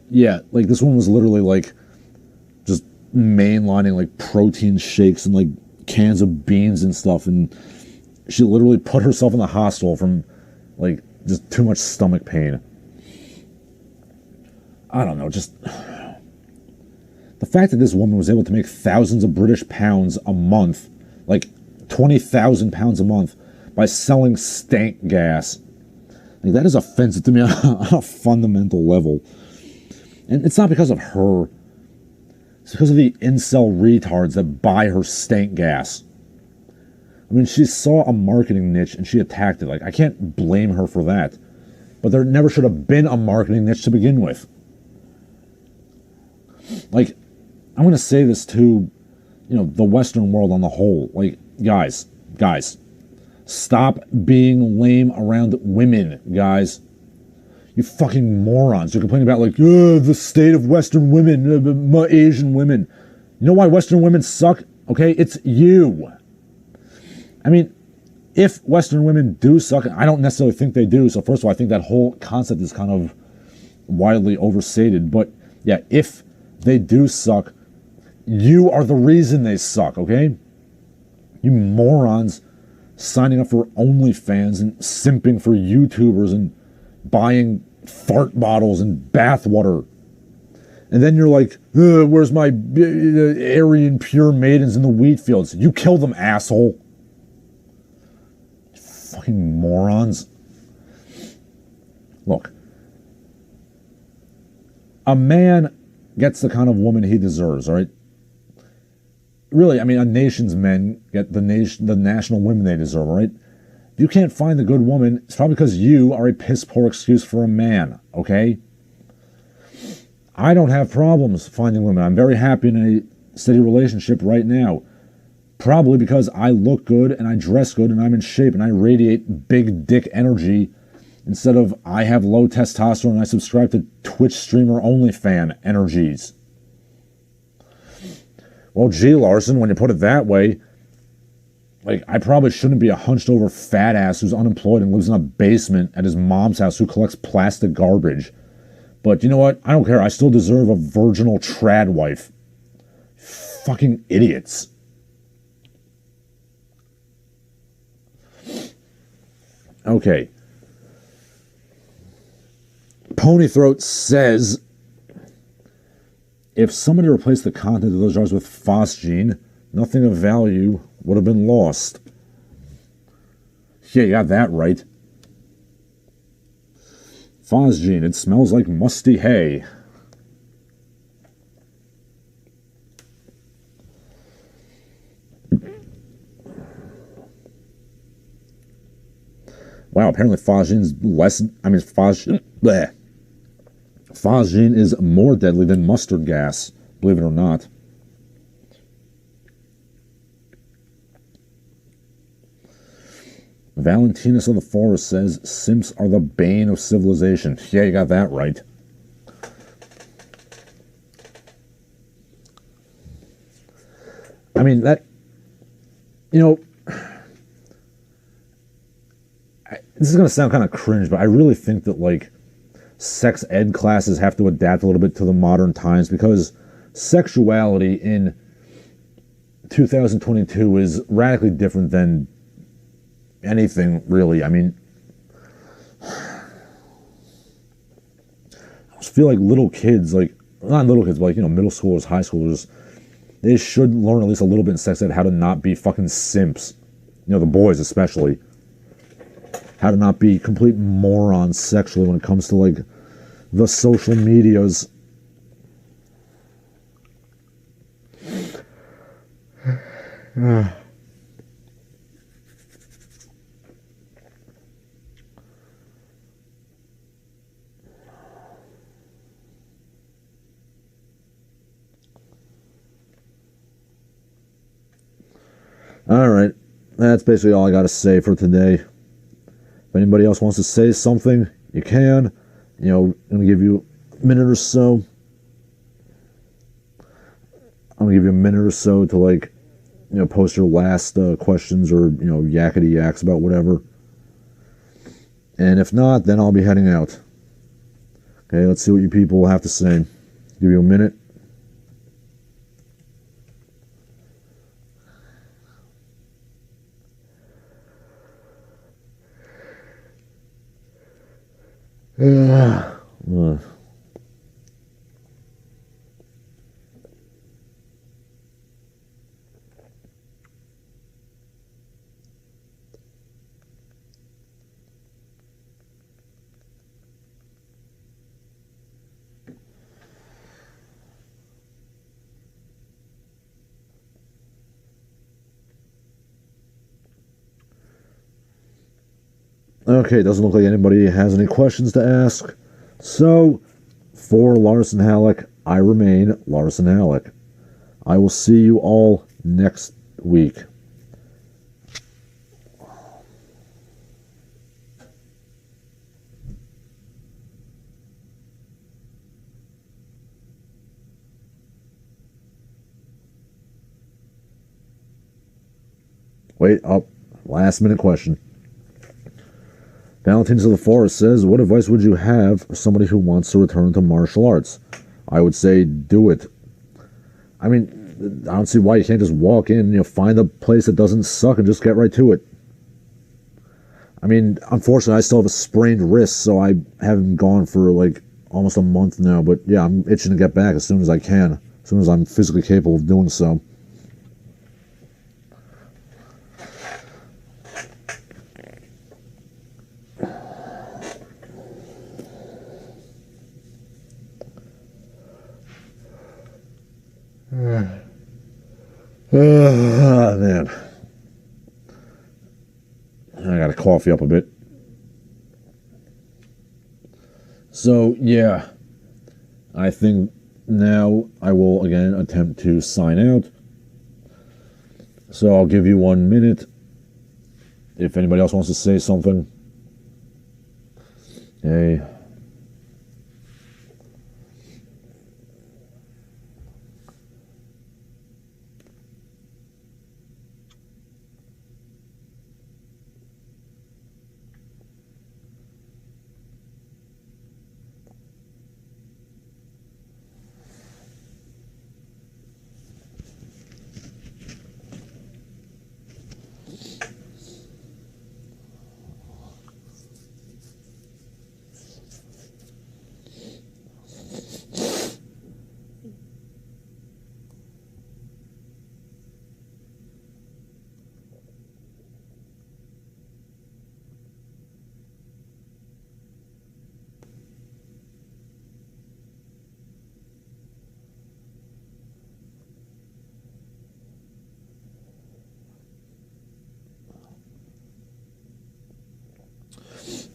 Yeah, like this one was literally like just mainlining like protein shakes and like cans of beans and stuff, and she literally put herself in the hospital from like just too much stomach pain. I don't know, just the fact that this woman was able to make thousands of British pounds a month, like 20,000 pounds a month, by selling stank gas. Like, that is offensive to me on a fundamental level. And it's not because of her. It's because of the incel retards that buy her stank gas. I mean, she saw a marketing niche and she attacked it. Like, I can't blame her for that. But there never should have been a marketing niche to begin with. Like, I'm going to say this to, the Western world on the whole. Like, guys, stop being lame around women, guys. You fucking morons. You're complaining about, like, the state of Western women, Asian women. You know why Western women suck? Okay, it's you. I mean, if Western women do suck, I don't necessarily think they do. So first of all, I think that whole concept is kind of wildly overstated. But yeah, if they do suck, you are the reason they suck, okay? You morons signing up for OnlyFans and simping for YouTubers and buying fart bottles and bathwater. And then you're like, where's my Aryan pure maidens in the wheat fields? You kill them, asshole. Fucking morons. Look, a man gets the kind of woman he deserves, all right? Really, I mean, a nation's men get the national women they deserve, all right? If you can't find the good woman, it's probably because you are a piss-poor excuse for a man, okay? I don't have problems finding women. I'm very happy in a steady relationship right now. Probably because I look good and I dress good and I'm in shape and I radiate big dick energy instead of I have low testosterone and I subscribe to Twitch streamer OnlyFan energies. Well, gee, Larsen, when you put it that way, like, I probably shouldn't be a hunched over fat ass who's unemployed and lives in a basement at his mom's house who collects plastic garbage. But you know what? I don't care. I still deserve a virginal trad wife. Fucking idiots. Okay. Ponythroat says, if somebody replaced the content of those jars with phosgene, nothing of value would have been lost. Yeah, you got that right. Phosgene, it smells like musty hay. Wow, apparently phosgene's less... Phosgene is more deadly than mustard gas, believe it or not. Valentinus of the Forest says, simps are the bane of civilization. Yeah, you got that right. I mean, that... this is going to sound kind of cringe, but I really think that, like, sex ed classes have to adapt a little bit to the modern times, because sexuality in 2022 is radically different than anything, really. I mean, I just feel like little kids, like, not little kids, but like, middle schoolers, high schoolers, they should learn at least a little bit in sex ed how to not be fucking simps. You know, the boys especially. How to not be complete morons sexually when it comes to, like, the social medias. Alright, that's basically all I gotta say for today. If anybody else wants to say something, you can. You know, I'm gonna give you a minute or so. I'm gonna give you a minute or so to, like, you know, post your last questions or, you know, yakety yaks about whatever. And if not, then I'll be heading out. Okay, let's see what you people have to say. Give you a minute. Okay, doesn't look like anybody has any questions to ask. So, for Larsen Halleck, I remain Larsen Halleck. I will see you all next week. Wait, up. Last minute question. Valentines of the Forest says, what advice would you have for somebody who wants to return to martial arts? I would say, do it. I mean, I don't see why you can't just walk in, you know, find a place that doesn't suck and just get right to it. I mean, unfortunately, I still have a sprained wrist, so I haven't gone for, like, almost a month now. But, yeah, I'm itching to get back as soon as I can, as soon as I'm physically capable of doing so. Man. I gotta coffee up a bit. So, yeah. I think now I will again attempt to sign out. So I'll give you 1 minute. If anybody else wants to say something. Hey.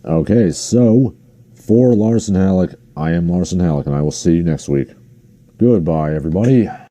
Okay, so for Larsen Halleck, I am Larsen Halleck, and I will see you next week. Goodbye, everybody.